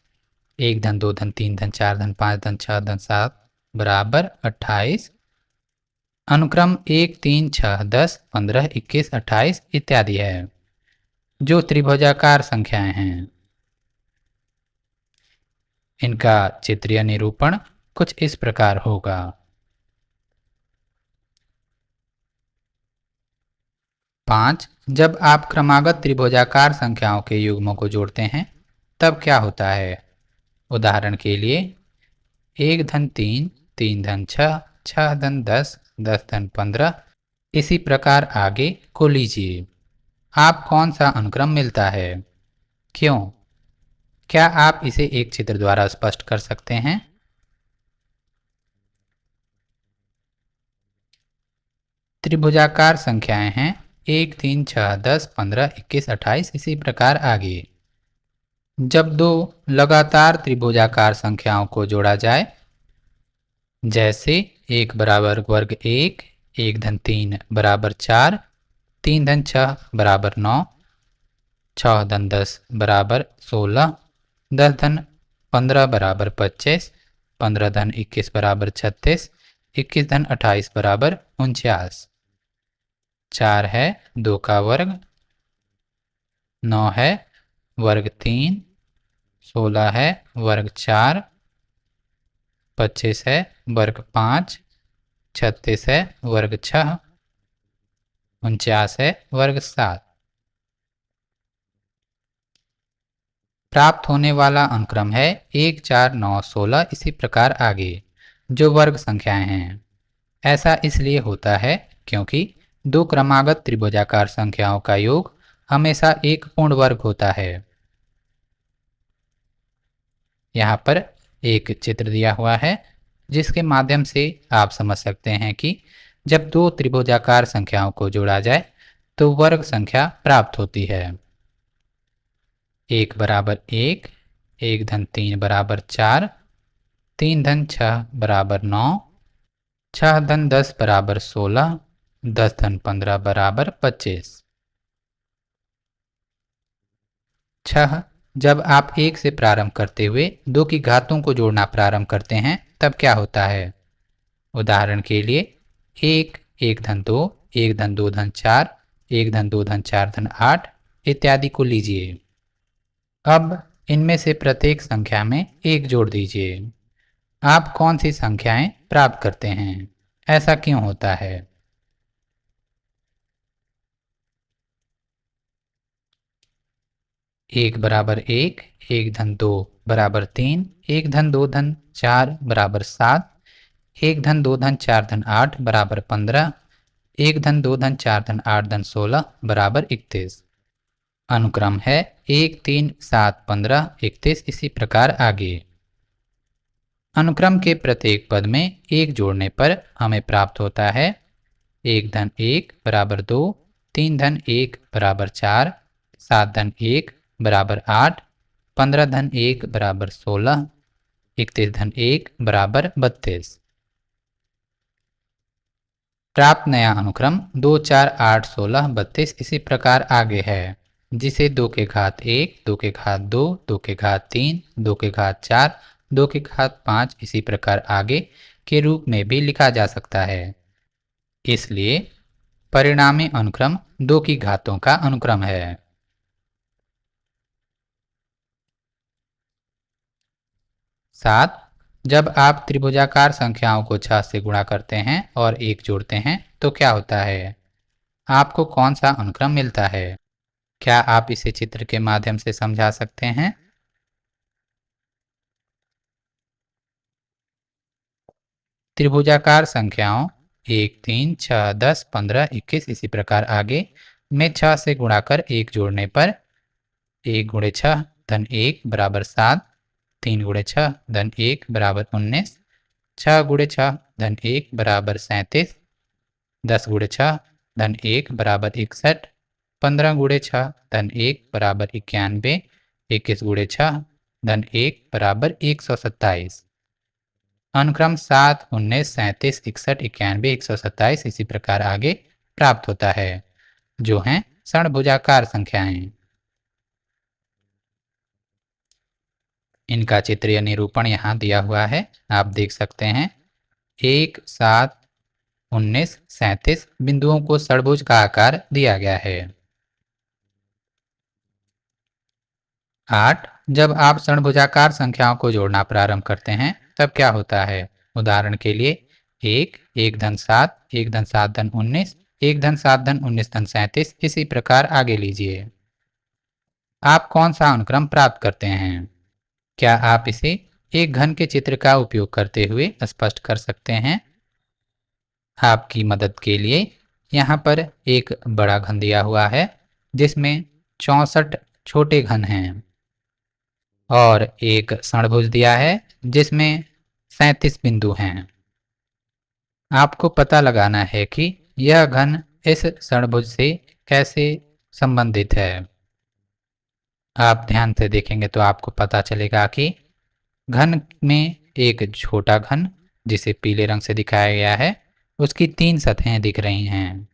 एक धन दो धन तीन धन चार धन पाँच धन छः धन सात बराबर 28। अनुक्रम एक तीन छः 10 15 21 28 इत्यादि है जो त्रिभुजाकार संख्याएं हैं। इनका चित्रीय निरूपण कुछ इस प्रकार होगा। पाँच, जब आप क्रमागत त्रिभुजाकार संख्याओं के युग्मों को जोड़ते हैं तब क्या होता है? उदाहरण के लिए एक धन तीन, तीन धन छः, छः धन 10, 10 धन 15 इसी प्रकार आगे को लीजिए। आप कौन सा अनुक्रम मिलता है? क्यों? क्या आप इसे एक चित्र द्वारा स्पष्ट कर सकते हैं? त्रिभुजाकार संख्याएं हैं एक तीन छः 10 15 21 28 इसी प्रकार आगे। जब दो लगातार त्रिभुजाकार संख्याओं को जोड़ा जाए जैसे एक बराबर वर्ग एक धन तीन बराबर चार, तीन धन छः बराबर 9, छः धन 10 बराबर 16, 10 धन 15 बराबर 25, 15 धन 21 बराबर 36, 21 धन 28 बराबर 49। चार है दो का वर्ग, 9 है वर्ग तीन, 16 है वर्ग चार, 25 है वर्ग पाँच, 36 है वर्ग छः, 49 है वर्ग सात। प्राप्त होने वाला अनुक्रम है 1 4 9 16 इसी प्रकार आगे जो वर्ग संख्याएं हैं। ऐसा इसलिए होता है क्योंकि दो क्रमागत त्रिभुजाकार संख्याओं का योग हमेशा एक पूर्ण वर्ग होता है। यहाँ पर एक चित्र दिया हुआ है जिसके माध्यम से आप समझ सकते हैं कि जब दो त्रिभुजाकार संख्याओं को जोड़ा जाए तो वर्ग संख्या प्राप्त होती है। एक बराबर एक धन तीन बराबर चार, तीन धन छः बराबर 9, छः धन 10 बराबर 16, 10 धन 15 बराबर 25। छः, जब आप एक से प्रारंभ करते हुए दो की घातों को जोड़ना प्रारंभ करते हैं तब क्या होता है? उदाहरण के लिए एक धन दो धन चार, 1 धन 2 धन 4 धन 8 इत्यादि को लीजिए। अब इनमें से प्रत्येक संख्या में 1 जोड़ दीजिए। आप कौन सी संख्याएं प्राप्त करते हैं? ऐसा क्यों होता है? 1 बराबर 1, 1 धन 2 बराबर 3, 1 धन 2 धन 4 बराबर 7, 1 धन 2 धन 4 धन 8 बराबर 15, 1 धन 2 धन 4 धन 8 धन 16 बराबर 31। अनुक्रम है 1 3 7 15 31। इसी प्रकार आगे अनुक्रम के प्रत्येक पद में 1 जोड़ने पर हमें प्राप्त होता है 1 धन 1 बराबर 2, 3 धन 1 बराबर 4, 7 धन 1 बराबर 8, 15 धन 1 बराबर 16, 31 धन 1 बराबर 32। प्राप्त नया अनुक्रम 2 4 8 16 32 इसी प्रकार आगे है, जिसे 2 के घात 1, 2 के घात 2, 2 के घात 3, 2 के घात 4, 2 के घात 5 इसी प्रकार आगे के रूप में भी लिखा जा सकता है। इसलिए परिणामी अनुक्रम 2 की घातों का अनुक्रम है। 7 जब आप त्रिभुजाकार संख्याओं को 6 से गुणा करते हैं और 1 जोड़ते हैं तो क्या होता है? आपको कौन सा अनुक्रम मिलता है? क्या आप इसे चित्र के माध्यम से समझा सकते हैं? त्रिभुजाकार संख्याओं 1 3 6 10 15 21 इसी प्रकार आगे में 6 से गुणा कर 1 जोड़ने पर 1 गुणे 6 धन 1 बराबर 7, 3 गुणे 6 धन 1 बराबर 19, 6 गुणे 6 धन 1 बराबर 37, 10 गुणे 6 धन 1 बराबर 61, 15 गुणे 6 धन 1 बराबर 91, 21 गुणे 6 धन 1 बराबर 127। अनुक्रम 7 19 37 61 91 127 इसी प्रकार आगे प्राप्त होता है, जो हैं षणभुजाकार संख्याएं। इनका चित्रीय निरूपण यहाँ दिया हुआ है, आप देख सकते हैं। 1 7 19 37 बिंदुओं को षडभुज का आकार दिया गया है। 8 जब आप षणभुजाकार संख्याओं को जोड़ना प्रारंभ करते हैं तब क्या होता है? उदाहरण के लिए 1 1 धन 7 1 धन 7 धन 19 1 धन 7 धन 19 धन 37 इसी प्रकार आगे लीजिए। आप कौन सा अनुक्रम प्राप्त करते हैं? क्या आप इसे एक घन के चित्र का उपयोग करते हुए स्पष्ट कर सकते हैं? आपकी मदद के लिए यहाँ पर एक बड़ा घन दिया हुआ है जिसमें 64 छोटे घन हैं और एक षणभुज दिया है जिसमें 37 बिंदु हैं। आपको पता लगाना है कि यह घन इस षणभुज से कैसे संबंधित है। आप ध्यान से देखेंगे तो आपको पता चलेगा कि घन में एक छोटा घन जिसे पीले रंग से दिखाया गया है उसकी 3 सतहें दिख रही हैं।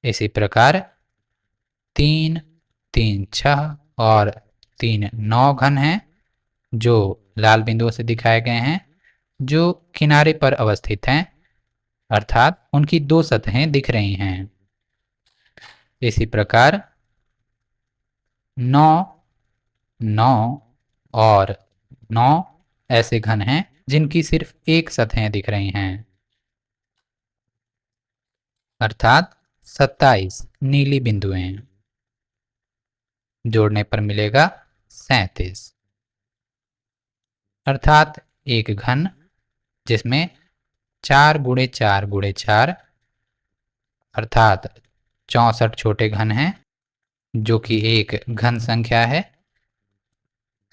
इसी प्रकार 3 3 6 और 3 9 घन हैं जो लाल बिंदुओं से दिखाए गए हैं, जो किनारे पर अवस्थित हैं, अर्थात उनकी 2 सतहें दिख रही हैं। इसी प्रकार 9 9 और 9 ऐसे घन हैं जिनकी सिर्फ एक सतहें दिख रही हैं, अर्थात 27 नीली बिंदुएं। जोड़ने पर मिलेगा 37, अर्थात एक घन जिसमें 4 गुणे 4 गुणे 4 अर्थात 64 छोटे घन हैं, जो कि एक घन संख्या है,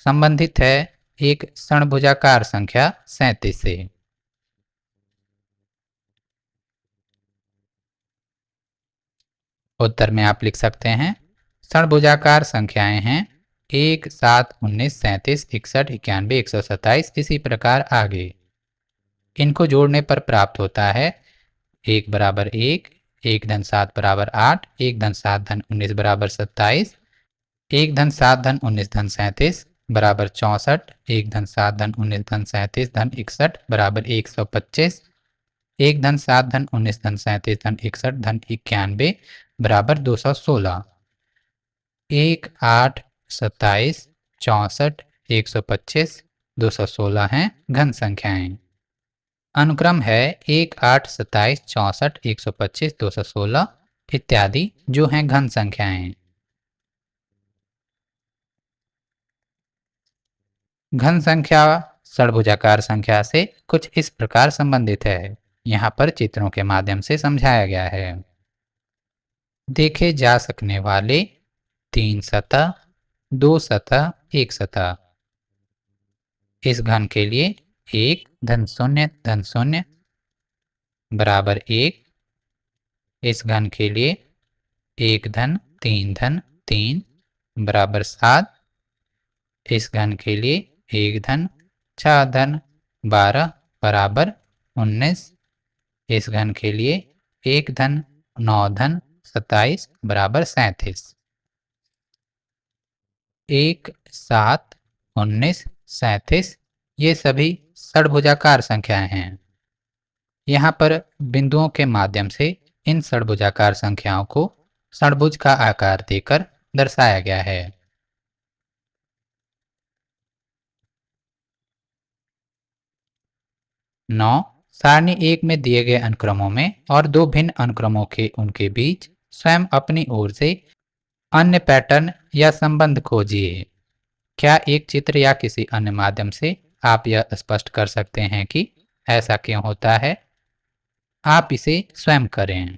संबंधित है एक षणभुजाकार संख्या 37 से। उत्तर में आप लिख सकते हैं षणभुजाकार संख्याएं हैं 1 7 19 37 61 91 127 इसी प्रकार आगे। इनको जोड़ने पर प्राप्त होता है 1 बराबर 1 1 धन 7 बराबर 8 1 धन 7 धन 19 बराबर 27 1 धन 7 धन 19 धन 37 बराबर 64 1 धन 7 धन 19 धन 37 धन 61 बराबर 125 1 धन 7 धन 19 धन 37 धन 61 धन 91 बराबर 216। 1, 8, 27, 64, 125, 216 हैं घन संख्याएं। अनुक्रम है 1, 8, 27, 64, 125, 216 इत्यादि जो हैं घन संख्याएं। घन संख्या षड्भुजाकार संख्या से कुछ इस प्रकार संबंधित है। यहाँ पर चित्रों के माध्यम से समझाया गया है। देखे जा सकने वाले 3 सतह, 2 सतह, 1 सतह। इस घन के लिए 1 धन 0 धन 0 बराबर 1। इस घन के लिए 1 धन 3 बराबर 7। इस घन के लिए 1 धन 6 धन 12 बराबर 19। इस घन के लिए 1 धन 9 धन 27 बराबर 37। 1, 7, 19, 37 ये सभी षड्भुजाकार संख्याएं हैं। यहाँ पर बिंदुओं के माध्यम से इन षड्भुजाकार संख्याओं को षड्भुज का आकार देकर दर्शाया गया है। नौ सारणी 1 में दिए गए अनुक्रमों में और दो भिन्न अनुक्रमों के उनके बीच स्वयं अपनी ओर से अन्य पैटर्न या संबंध खोजिए। क्या एक चित्र या किसी अन्य माध्यम से आप यह स्पष्ट कर सकते हैं कि ऐसा क्यों होता है? आप इसे स्वयं करें।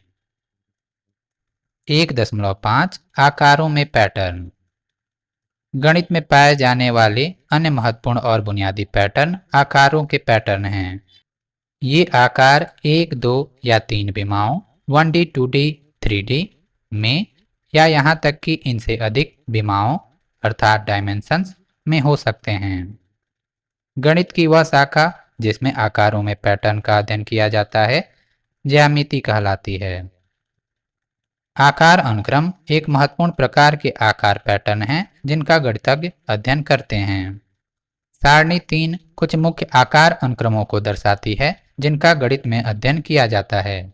1.5 आकारों में पैटर्न। गणित में पाए जाने वाले अन्य महत्वपूर्ण और बुनियादी पैटर्न आकारों के पैटर्न हैं। ये आकार 1, 2 या 3 विमाओं 1D, 2D, 3D में या यहाँ तक कि इनसे अधिक विमाओं अर्थात डायमेंशंस में हो सकते हैं। गणित की वह शाखा जिसमें आकारों में पैटर्न का अध्ययन किया जाता है ज्यामिति कहलाती है। आकार अनुक्रम एक महत्वपूर्ण प्रकार के आकार पैटर्न हैं जिनका गणितज्ञ अध्ययन करते हैं। सारणी 3 कुछ मुख्य आकार अनुक्रमों को दर्शाती है जिनका गणित में अध्ययन किया जाता है।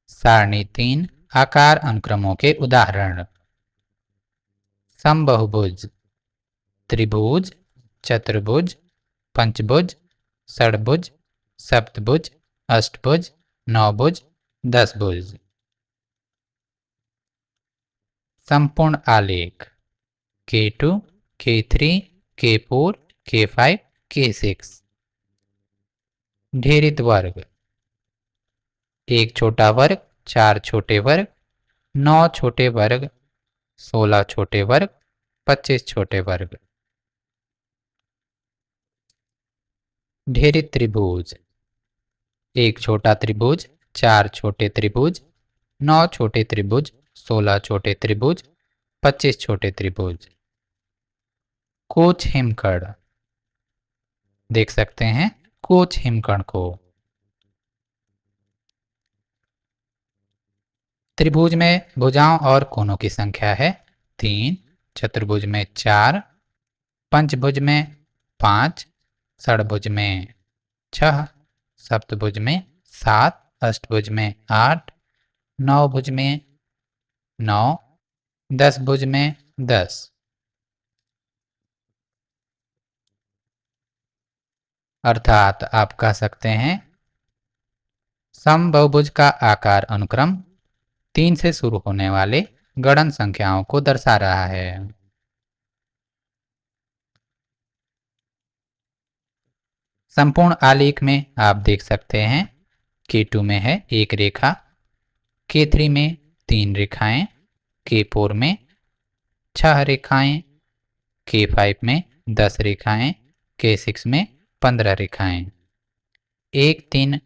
सारणी 3 आकार अनुक्रमों के उदाहरण। समबाहुभुज, त्रिभुज, चतुर्भुज, पंचभुज, षड्भुज, सप्तभुज, अष्टभुज, नवभुज, दसभुज। संपूर्ण आलेख K2, K3, K4, K5, K6। ढेरित वर्ग, एक छोटा वर्ग, 4 छोटे वर्ग, 9 छोटे वर्ग, 16 छोटे वर्ग, 25 छोटे वर्ग। ढेरित त्रिभुज, एक छोटा त्रिभुज, 4 छोटे त्रिभुज, 9 छोटे त्रिभुज, 16 छोटे त्रिभुज, 25 छोटे त्रिभुज। कोच हिमकर्ण, देख सकते हैं कोच हिमकर्ण को। त्रिभुज में भुजाओं और कोणों की संख्या है 3, चतुर्भुज में 4, पंचभुज में 5, षड्भुज में 6, सप्तभुज में 7, अष्टभुज में 8, नवभुज में 9, दसभुज में 10। अर्थात आप कह सकते हैं समबाहुभुज का आकार अनुक्रम 3 से शुरू होने वाले गणन संख्याओं को दर्शा रहा है। संपूर्ण आलेख में आप देख सकते हैं K2 में है 1 रेखा, K3 में 3 रेखाएं, K4 में 6 रेखाएं, K5 में 10 रेखाएं, K6 में 15 रेखाएं। 1, 3,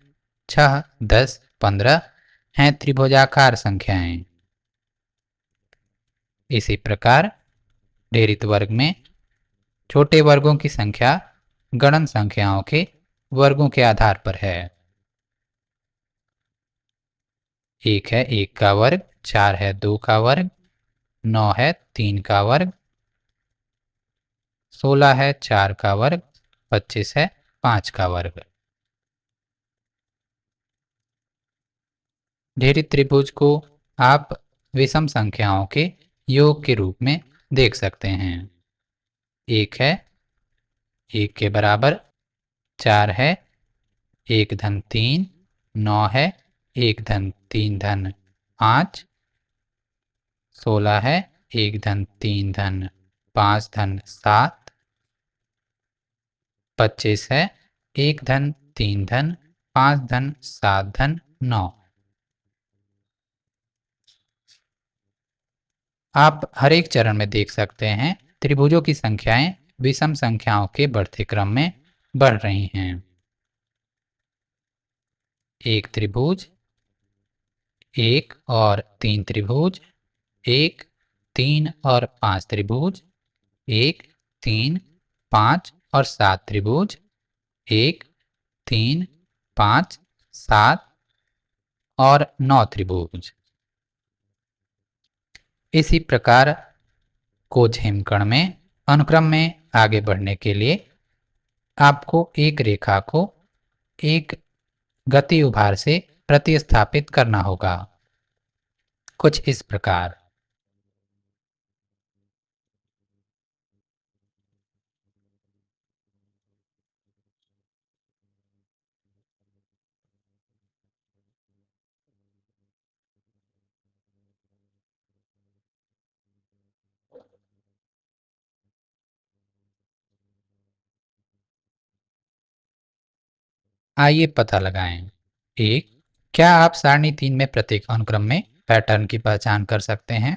6, 10, 15 हैं त्रिभुजाकार संख्याएं। इसी प्रकार ढेरित वर्ग में छोटे वर्गों की संख्या गणन संख्याओं के वर्गों के आधार पर है। 1 है 1 का वर्ग, 4 है 2 का वर्ग, 9 है 3 का वर्ग, 16 है 4 का वर्ग, 25 है 5 का वर्ग। ढेरी त्रिभुज को आप विषम संख्याओं के योग के रूप में देख सकते हैं। 1 है, 1 के बराबर, 4 है, 1 धन 3, 9 है, 1 धन 3 धन 5, 16 है, 1 धन 3 धन 5 धन 7, 25 है, 1 धन 3 धन 5 धन 7 धन 9। आप हर एक चरण में देख सकते हैं त्रिभुजों की संख्याएं विषम संख्याओं के बढ़ते क्रम में बढ़ रही हैं। एक त्रिभुज, 1 और 3 त्रिभुज, 1, 3 और 5 त्रिभुज, 1, 3, 5 और 7 त्रिभुज, 1, 3, 5, 7 और 9 त्रिभुज। इसी प्रकार कोच हिमकर्ण में अनुक्रम में आगे बढ़ने के लिए आपको एक रेखा को एक गति उभार से प्रतिस्थापित करना होगा, कुछ इस प्रकार। आइए पता लगाएं। 1, क्या आप सारणी 3 में प्रत्येक अनुक्रम में पैटर्न की पहचान कर सकते हैं?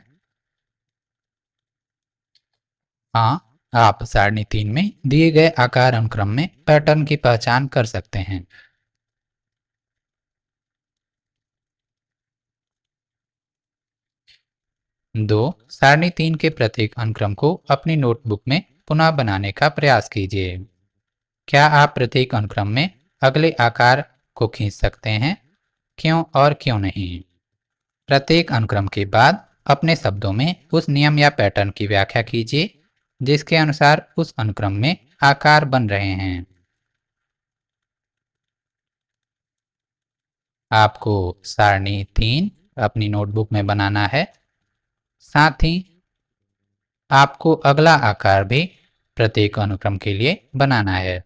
हाँ, आप सारणी 3 में दिए गए आकार अनुक्रम में पैटर्न की पहचान कर सकते हैं। 2, सारणी 3 के प्रत्येक अनुक्रम को अपनी नोटबुक में पुनः बनाने का प्रयास कीजिए। क्या आप प्रत्येक अनुक्रम में अगले आकार को खींच सकते हैं? क्यों और क्यों नहीं? प्रत्येक अनुक्रम के बाद अपने शब्दों में उस नियम या पैटर्न की व्याख्या कीजिए जिसके अनुसार उस अनुक्रम में आकार बन रहे हैं। आपको सारणी 3 अपनी नोटबुक में बनाना है। साथ ही आपको अगला आकार भी प्रत्येक अनुक्रम के लिए बनाना है।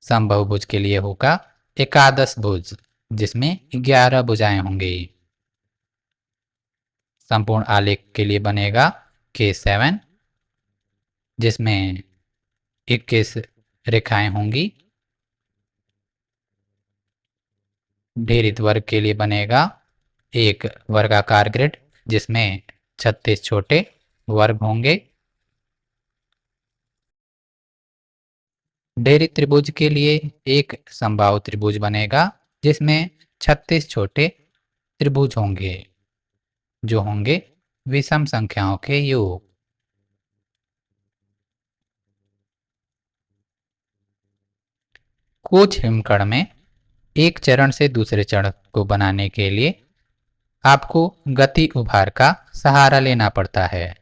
समबाहुभुज के लिए होगा एकादश भुज, जिसमें 11 भुजाएं होंगी। संपूर्ण आलेख के लिए बनेगा K7, जिसमें 21 रेखाएं होंगी। ढेरित वर्ग के लिए बनेगा एक वर्गाकार ग्रिड, जिसमें 36 छोटे वर्ग होंगे। ढेरित त्रिभुज के लिए एक समबाहु त्रिभुज बनेगा जिसमें 36 छोटे त्रिभुज होंगे, जो होंगे विषम संख्याओं के योग। कोच हिमकर्ण में एक चरण से दूसरे चरण को बनाने के लिए आपको गति उभार का सहारा लेना पड़ता है।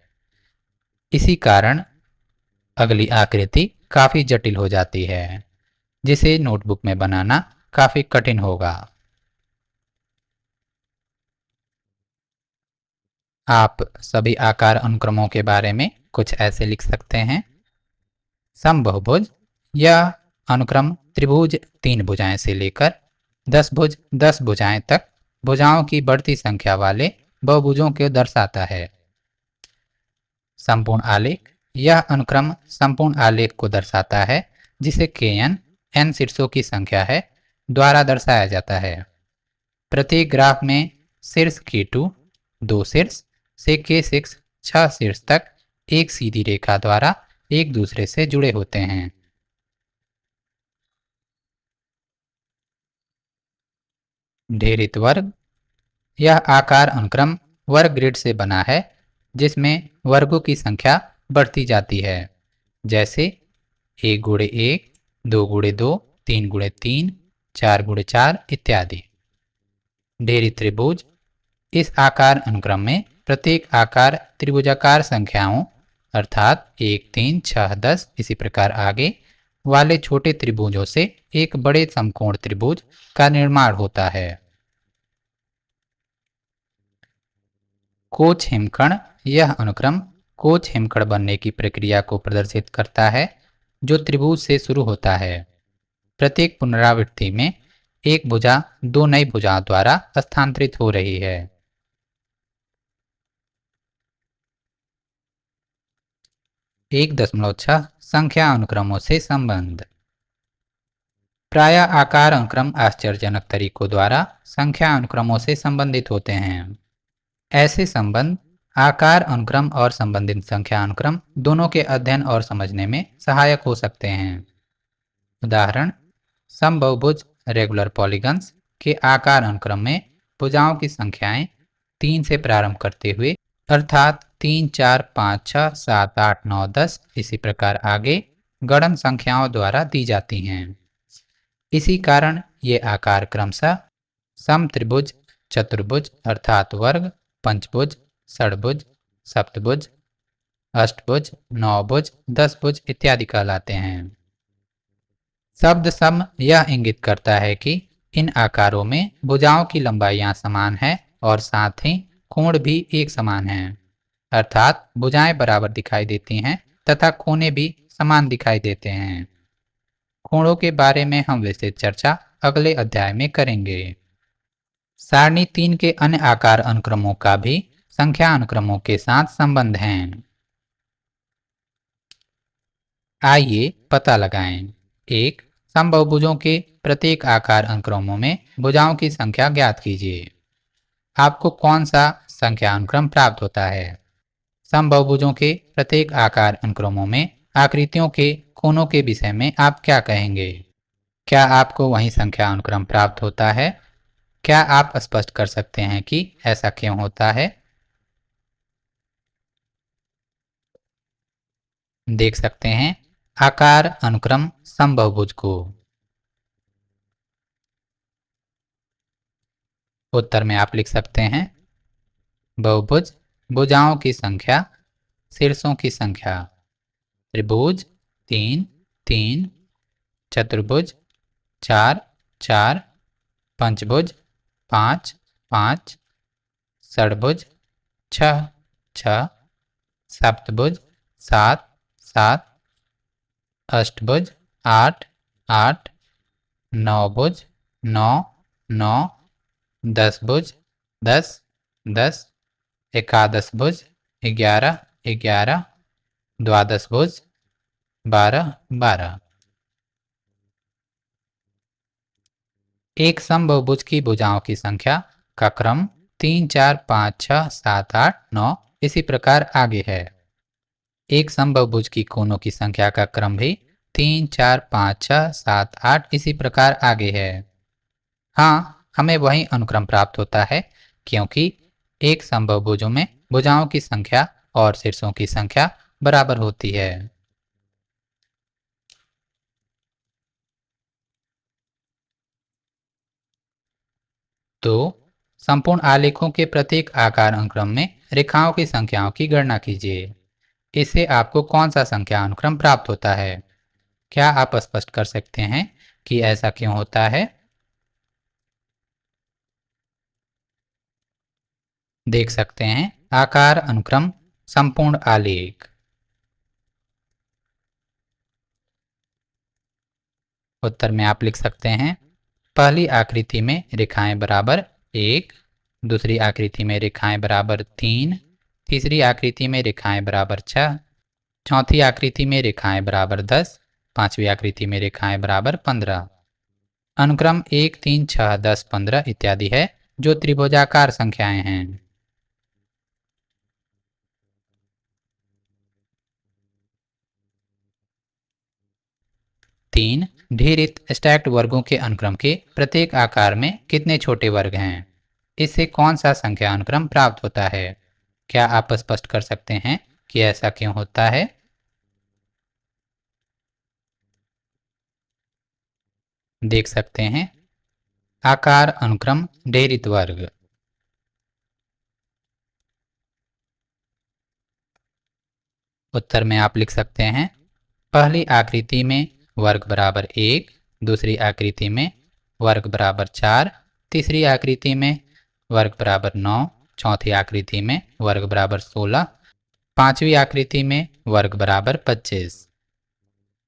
इसी कारण अगली आकृति काफी जटिल हो जाती है, जिसे नोटबुक में बनाना काफी कठिन होगा। आप सभी आकार अनुक्रमों के बारे में कुछ ऐसे लिख सकते हैं। समबाहुभुज यह अनुक्रम त्रिभुज 3 भुजाएं से लेकर 10 भुजाएं तक भुजाओं की बढ़ती संख्या वाले बहुभुजों को दर्शाता है। संपूर्ण आलेख यह अनुक्रम संपूर्ण आलेख को दर्शाता है, जिसे Kn n शीर्षों की संख्या है द्वारा दर्शाया जाता है। प्रत्येक ग्राफ में शीर्ष K2 2 शीर्ष से K6 6 शीर्ष तक एक सीधी रेखा द्वारा एक दूसरे से जुड़े होते हैं। ढेरित वर्ग यह आकार अनुक्रम वर्ग ग्रिड से बना है, जिसमें वर्गों की संख्या बढ़ती जाती है, जैसे 1 गुणे 1, 2 गुणे 2, 3 गुणे 3, 4 गुणे 4 इत्यादि। ढेरित त्रिभुज इस आकार अनुक्रम में प्रत्येक आकार त्रिभुजाकार संख्याओं अर्थात 1, 3, 6, 10 इसी प्रकार आगे वाले छोटे त्रिभुजों से एक बड़े समकोण त्रिभुज का निर्माण होता है। कोच हिमकण, यह अनुक्रम कोच हिमकण बनने की प्रक्रिया को प्रदर्शित करता है जो त्रिभुज से शुरू होता है। प्रत्येक पुनरावृत्ति में एक भुजा दो नई भुजाओं द्वारा स्थानांतरित हो रही है। 1.6 संख्या अनुक्रमों से संबंध। प्रायः आकार अनुक्रम आश्चर्यजनक तरीकों द्वारा संख्या अनुक्रमों से संबंधित होते हैं। ऐसे संबंध आकार अनुक्रम और संबंधित संख्या अनुक्रम दोनों के अध्ययन और समझने में सहायक हो सकते हैं। उदाहरण, समबहुभुज रेगुलर पॉलीगन्स के आकार अनुक्रम में भुजाओं की संख्याएं 3 से प्रारंभ करते हुए अर्थात 3, 4, 5, 6, 7, 8, 9, 10 इसी प्रकार आगे गणन संख्याओं द्वारा दी जाती हैं। इसी कारण ये आकार क्रमशः समत्रिभुज, चतुर्भुज अर्थात वर्ग, पंचभुज, षडभुज, सप्तभुज, अष्टभुज, नौभुज, दसभुज इत्यादि कहलाते हैं। शब्द सम यह इंगित करता है कि इन आकारों में भुजाओं की लंबाइयां समान है और साथ ही कोण भी एक समान है, अर्थात भुजाएं बराबर दिखाई देती हैं तथा कोने भी समान दिखाई देते हैं। कोणों के बारे में हम विस्तृत चर्चा अगले अध्याय में करेंगे। सारणी 3 के अन्य आकार अनुक्रमों का भी संख्या अनुक्रमों के साथ संबंध है। आइए पता लगाएं। 1. समबहुभुजों के प्रत्येक आकार अनुक्रमों में भुजाओं की संख्या ज्ञात कीजिए। आपको कौन सा संख्या अनुक्रम प्राप्त होता है? समबहुभुजों के प्रत्येक आकार अनुक्रमों में आकृतियों के कोनों के विषय में आप क्या कहेंगे? क्या आपको वही संख्या अनुक्रम प्राप्त होता है? क्या आप स्पष्ट कर सकते हैं कि ऐसा क्यों होता है? देख सकते हैं आकार अनुक्रम समबहुभुज को। उत्तर में आप लिख सकते हैं बहुभुज भुजाओं की संख्या, शीर्षों की संख्या। त्रिभुज 3, 3, चतुर्भुज 4, 4, पंचभुज 5, 5, षडभुज 6, 6, सप्तभुज 7, 7, अष्टभुज 8, 8, नौभुज 9, 9, दसभुज 10, 10, एकादश भुज 11, 11, द्वादश भुज 12, 12। एक समबहुभुज की भुजाओं की संख्या का क्रम 3, 4, 5, 6, 7, 8, 9 इसी प्रकार आगे है। एक समबहुभुज की कोनों की संख्या का क्रम भी 3, 4, 5, 6, 7, 8 इसी प्रकार आगे है। हाँ, हमें वही अनुक्रम प्राप्त होता है क्योंकि एक समबहुभुजों में भुजाओं की संख्या और शीर्षों की संख्या बराबर होती है। तो संपूर्ण आलेखों के प्रत्येक आकार अनुक्रम में रेखाओं की संख्याओं की गणना कीजिए। इससे आपको कौन सा संख्या अनुक्रम प्राप्त होता है? क्या आप स्पष्ट कर सकते हैं कि ऐसा क्यों होता है? देख सकते हैं आकार अनुक्रम संपूर्ण आलेख। उत्तर में आप लिख सकते हैं पहली आकृति में रेखाएं बराबर 1, दूसरी आकृति में रेखाएं बराबर 3, तीसरी आकृति में रेखाएं बराबर 6, चौथी आकृति में रेखाएं बराबर 10, पांचवी आकृति में रेखाएं बराबर 15। अनुक्रम 1, 3, 6, 10, 15 इत्यादि है जो त्रिभुजाकार संख्याएं हैं। 3. ढीरित स्टैक्ड वर्गों के अनुक्रम के प्रत्येक आकार में कितने छोटे वर्ग हैं? इससे कौन सा संख्या अनुक्रम प्राप्त होता है? क्या आप स्पष्ट कर सकते हैं कि ऐसा क्यों होता है? देख सकते हैं आकार अनुक्रम ढेरित वर्ग। उत्तर में आप लिख सकते हैं पहली आकृति में वर्ग बराबर 1, दूसरी आकृति में वर्ग बराबर 4, तीसरी आकृति में वर्ग बराबर 9, चौथी आकृति में वर्ग बराबर 16, पांचवी आकृति में वर्ग बराबर 25।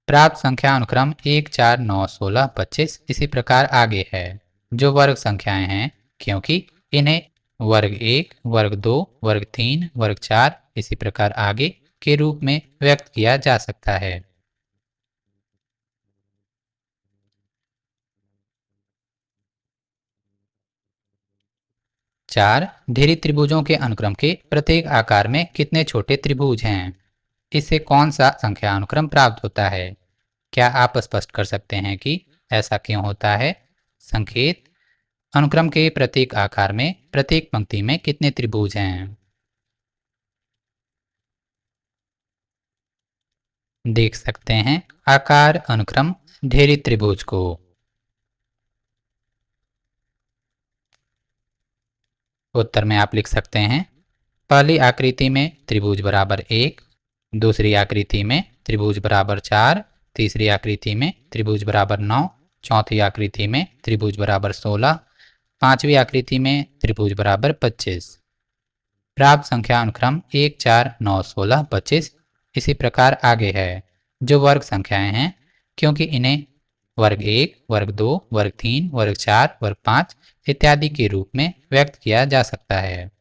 प्राप्त संख्या अनुक्रम 1, 4, 9, 16, 25 इसी प्रकार आगे है। जो वर्ग संख्याएं हैं, क्योंकि इन्हें वर्ग 1, वर्ग 2, वर्ग 3, वर्ग 4 इसी प्रकार आगे के रूप में व्यक्त किया जा सकता है। 4. धीरी त्रिभुजों के अनुक्रम के प्रत्येक आकार में कितने छोटे त्रिभुज हैं? इससे कौन सा संख्या अनुक्रम प्राप्त होता है? क्या आप स्पष्ट कर सकते हैं कि ऐसा क्यों होता है? संकेत: अनुक्रम के प्रत्येक आकार में प्रत्येक पंक्ति में कितने त्रिभुज हैं? देख सकते हैं आकार अनुक्रम ढेरी त्रिभुज को। उत्तर में आप लिख सकते हैं, पहली आकृति में त्रिभुज बराबर 1, दूसरी आकृति में त्रिभुज बराबर 4, तीसरी आकृति में त्रिभुज बराबर 9, चौथी आकृति में त्रिभुज बराबर 16, पांचवी आकृति में त्रिभुज बराबर 25। प्राप्त संख्या अनुक्रम 1, 4, 9, 16, 25 इसी प्रकार आगे है। जो वर्ग संख्याएं हैं, क्योंकि इन्हें वर्ग 1, वर्ग 2, वर्ग 3, वर्ग 4, वर्ग 5 इत्यादि के रूप में व्यक्त किया जा सकता है।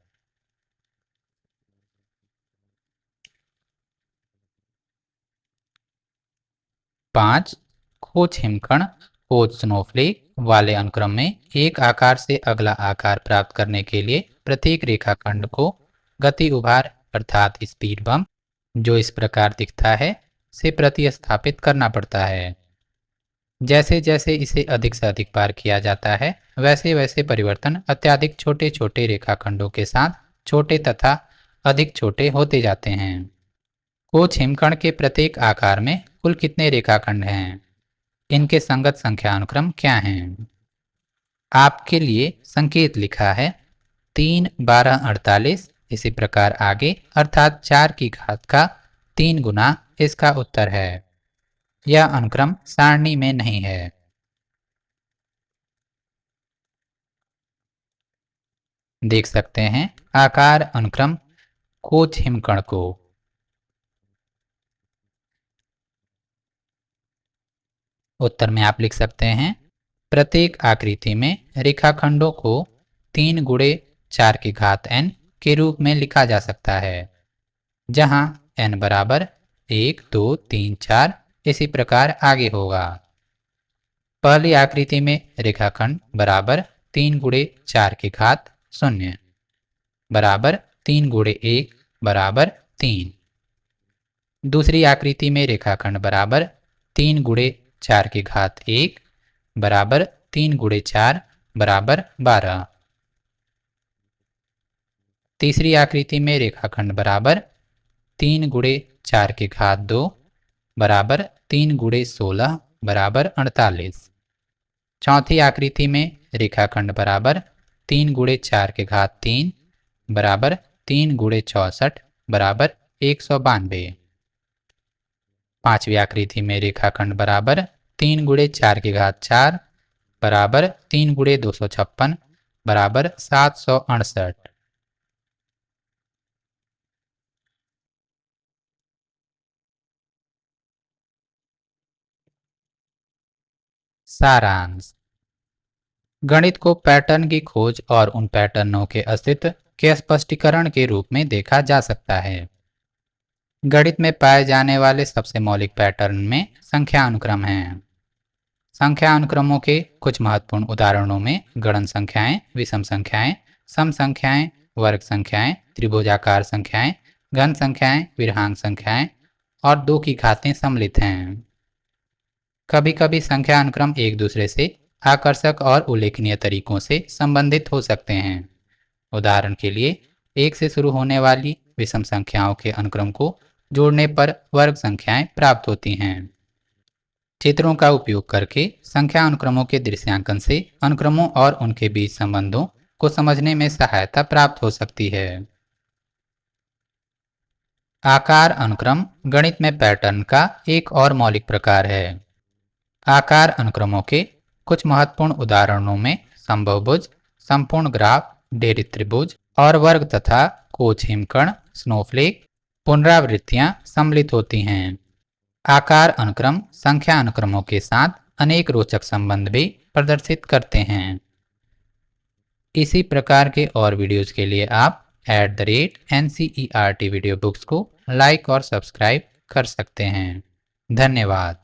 5. खोज हिमकण खोज स्नोफ्लेक वाले अनुक्रम में एक आकार से अगला आकार प्राप्त करने के लिए प्रत्येक रेखाखंड को गति उभार अर्थात स्पीड बम्प, जो इस प्रकार दिखता है, से प्रतिस्थापित करना पड़ता है। जैसे जैसे इसे अधिक से अधिक बार किया जाता है, वैसे वैसे परिवर्तन अत्यधिक छोटे छोटे रेखाखंडों के साथ छोटे तथा अधिक छोटे होते जाते हैं। कोच हिमकण के प्रत्येक आकार में कुल कितने रेखाखंड हैं? इनके संगत संख्या अनुक्रम क्या हैं? आपके लिए संकेत लिखा है 3, 12, 48 इसी प्रकार आगे अर्थात 4 की घात का 3 गुना इसका उत्तर है। यह अनुक्रम सारणी में नहीं है। देख सकते हैं आकार अनुक्रम कोच हिमकण को। उत्तर में आप लिख सकते हैं, प्रत्येक आकृति में रेखाखंडों को 3 गुणे 4 की घात n के रूप में लिखा जा सकता है, जहां n बराबर 1, 2, 3, 4 इसी प्रकार आगे होगा। पहली आकृति में रेखाखंड बराबर 3 गुणे 4 की घात 0 बराबर 3 गुणे 1 बराबर 3। दूसरी आकृति में रेखाखंड बराबर 3 गुणे 4 की घात 1 बराबर 3 गुणे 4 बराबर 12। तीसरी आकृति में रेखाखंड बराबर 3 गुणे 4 की घात 2 बराबर 3 गुणे 16 बराबर 48। चौथी आकृति में रेखाखंड बराबर 3 गुणे 4 की घात 3 बराबर 3 गुणे 64 बराबर 192। पांचवी आकृति में रेखाखंड बराबर 3 गुणे 4 की घात 4 बराबर 3 गुणे 256 बराबर 768। सारांश: गणित को पैटर्न की खोज और उन पैटर्नों के अस्तित्व के स्पष्टीकरण के रूप में देखा जा सकता है। गणित में पाए जाने वाले सबसे मौलिक पैटर्न में संख्या अनुक्रम हैं। संख्या अनुक्रमों के कुछ महत्वपूर्ण उदाहरणों में गणन संख्याएं, विषम संख्याएं, सम संख्याएं, वर्ग संख्याएं, त्रिभुजाकार संख्याएं, घन संख्याएं, विरहांक संख्याएं और 2 की घातें सम्मिलित हैं। कभी कभी संख्या अनुक्रम एक दूसरे से आकर्षक और उल्लेखनीय तरीकों से संबंधित हो सकते हैं। उदाहरण के लिए 1 से शुरू होने वाली विषम संख्याओं के अनुक्रम को जोड़ने पर वर्ग संख्याएं प्राप्त होती हैं। चित्रों का उपयोग करके संख्या अनुक्रमों के दृश्यांकन से अनुक्रमों और उनके बीच संबंधों को समझने में सहायता प्राप्त हो सकती है। आकार अनुक्रम गणित में पैटर्न का एक और मौलिक प्रकार है। आकार अनुक्रमों के कुछ महत्वपूर्ण उदाहरणों में समभुज, संपूर्ण ग्राफ, डेरी त्रिभुज और वर्ग तथा कोच हिमकर्ण, स्नोफ्लेक, पुनरावृत्तियां सम्मिलित होती हैं। आकार अनुक्रम संख्या अनुक्रमों के साथ अनेक रोचक संबंध भी प्रदर्शित करते हैं। इसी प्रकार के और वीडियोज के लिए आप @NCERT वीडियो बुक्स को लाइक और सब्सक्राइब कर सकते हैं। धन्यवाद।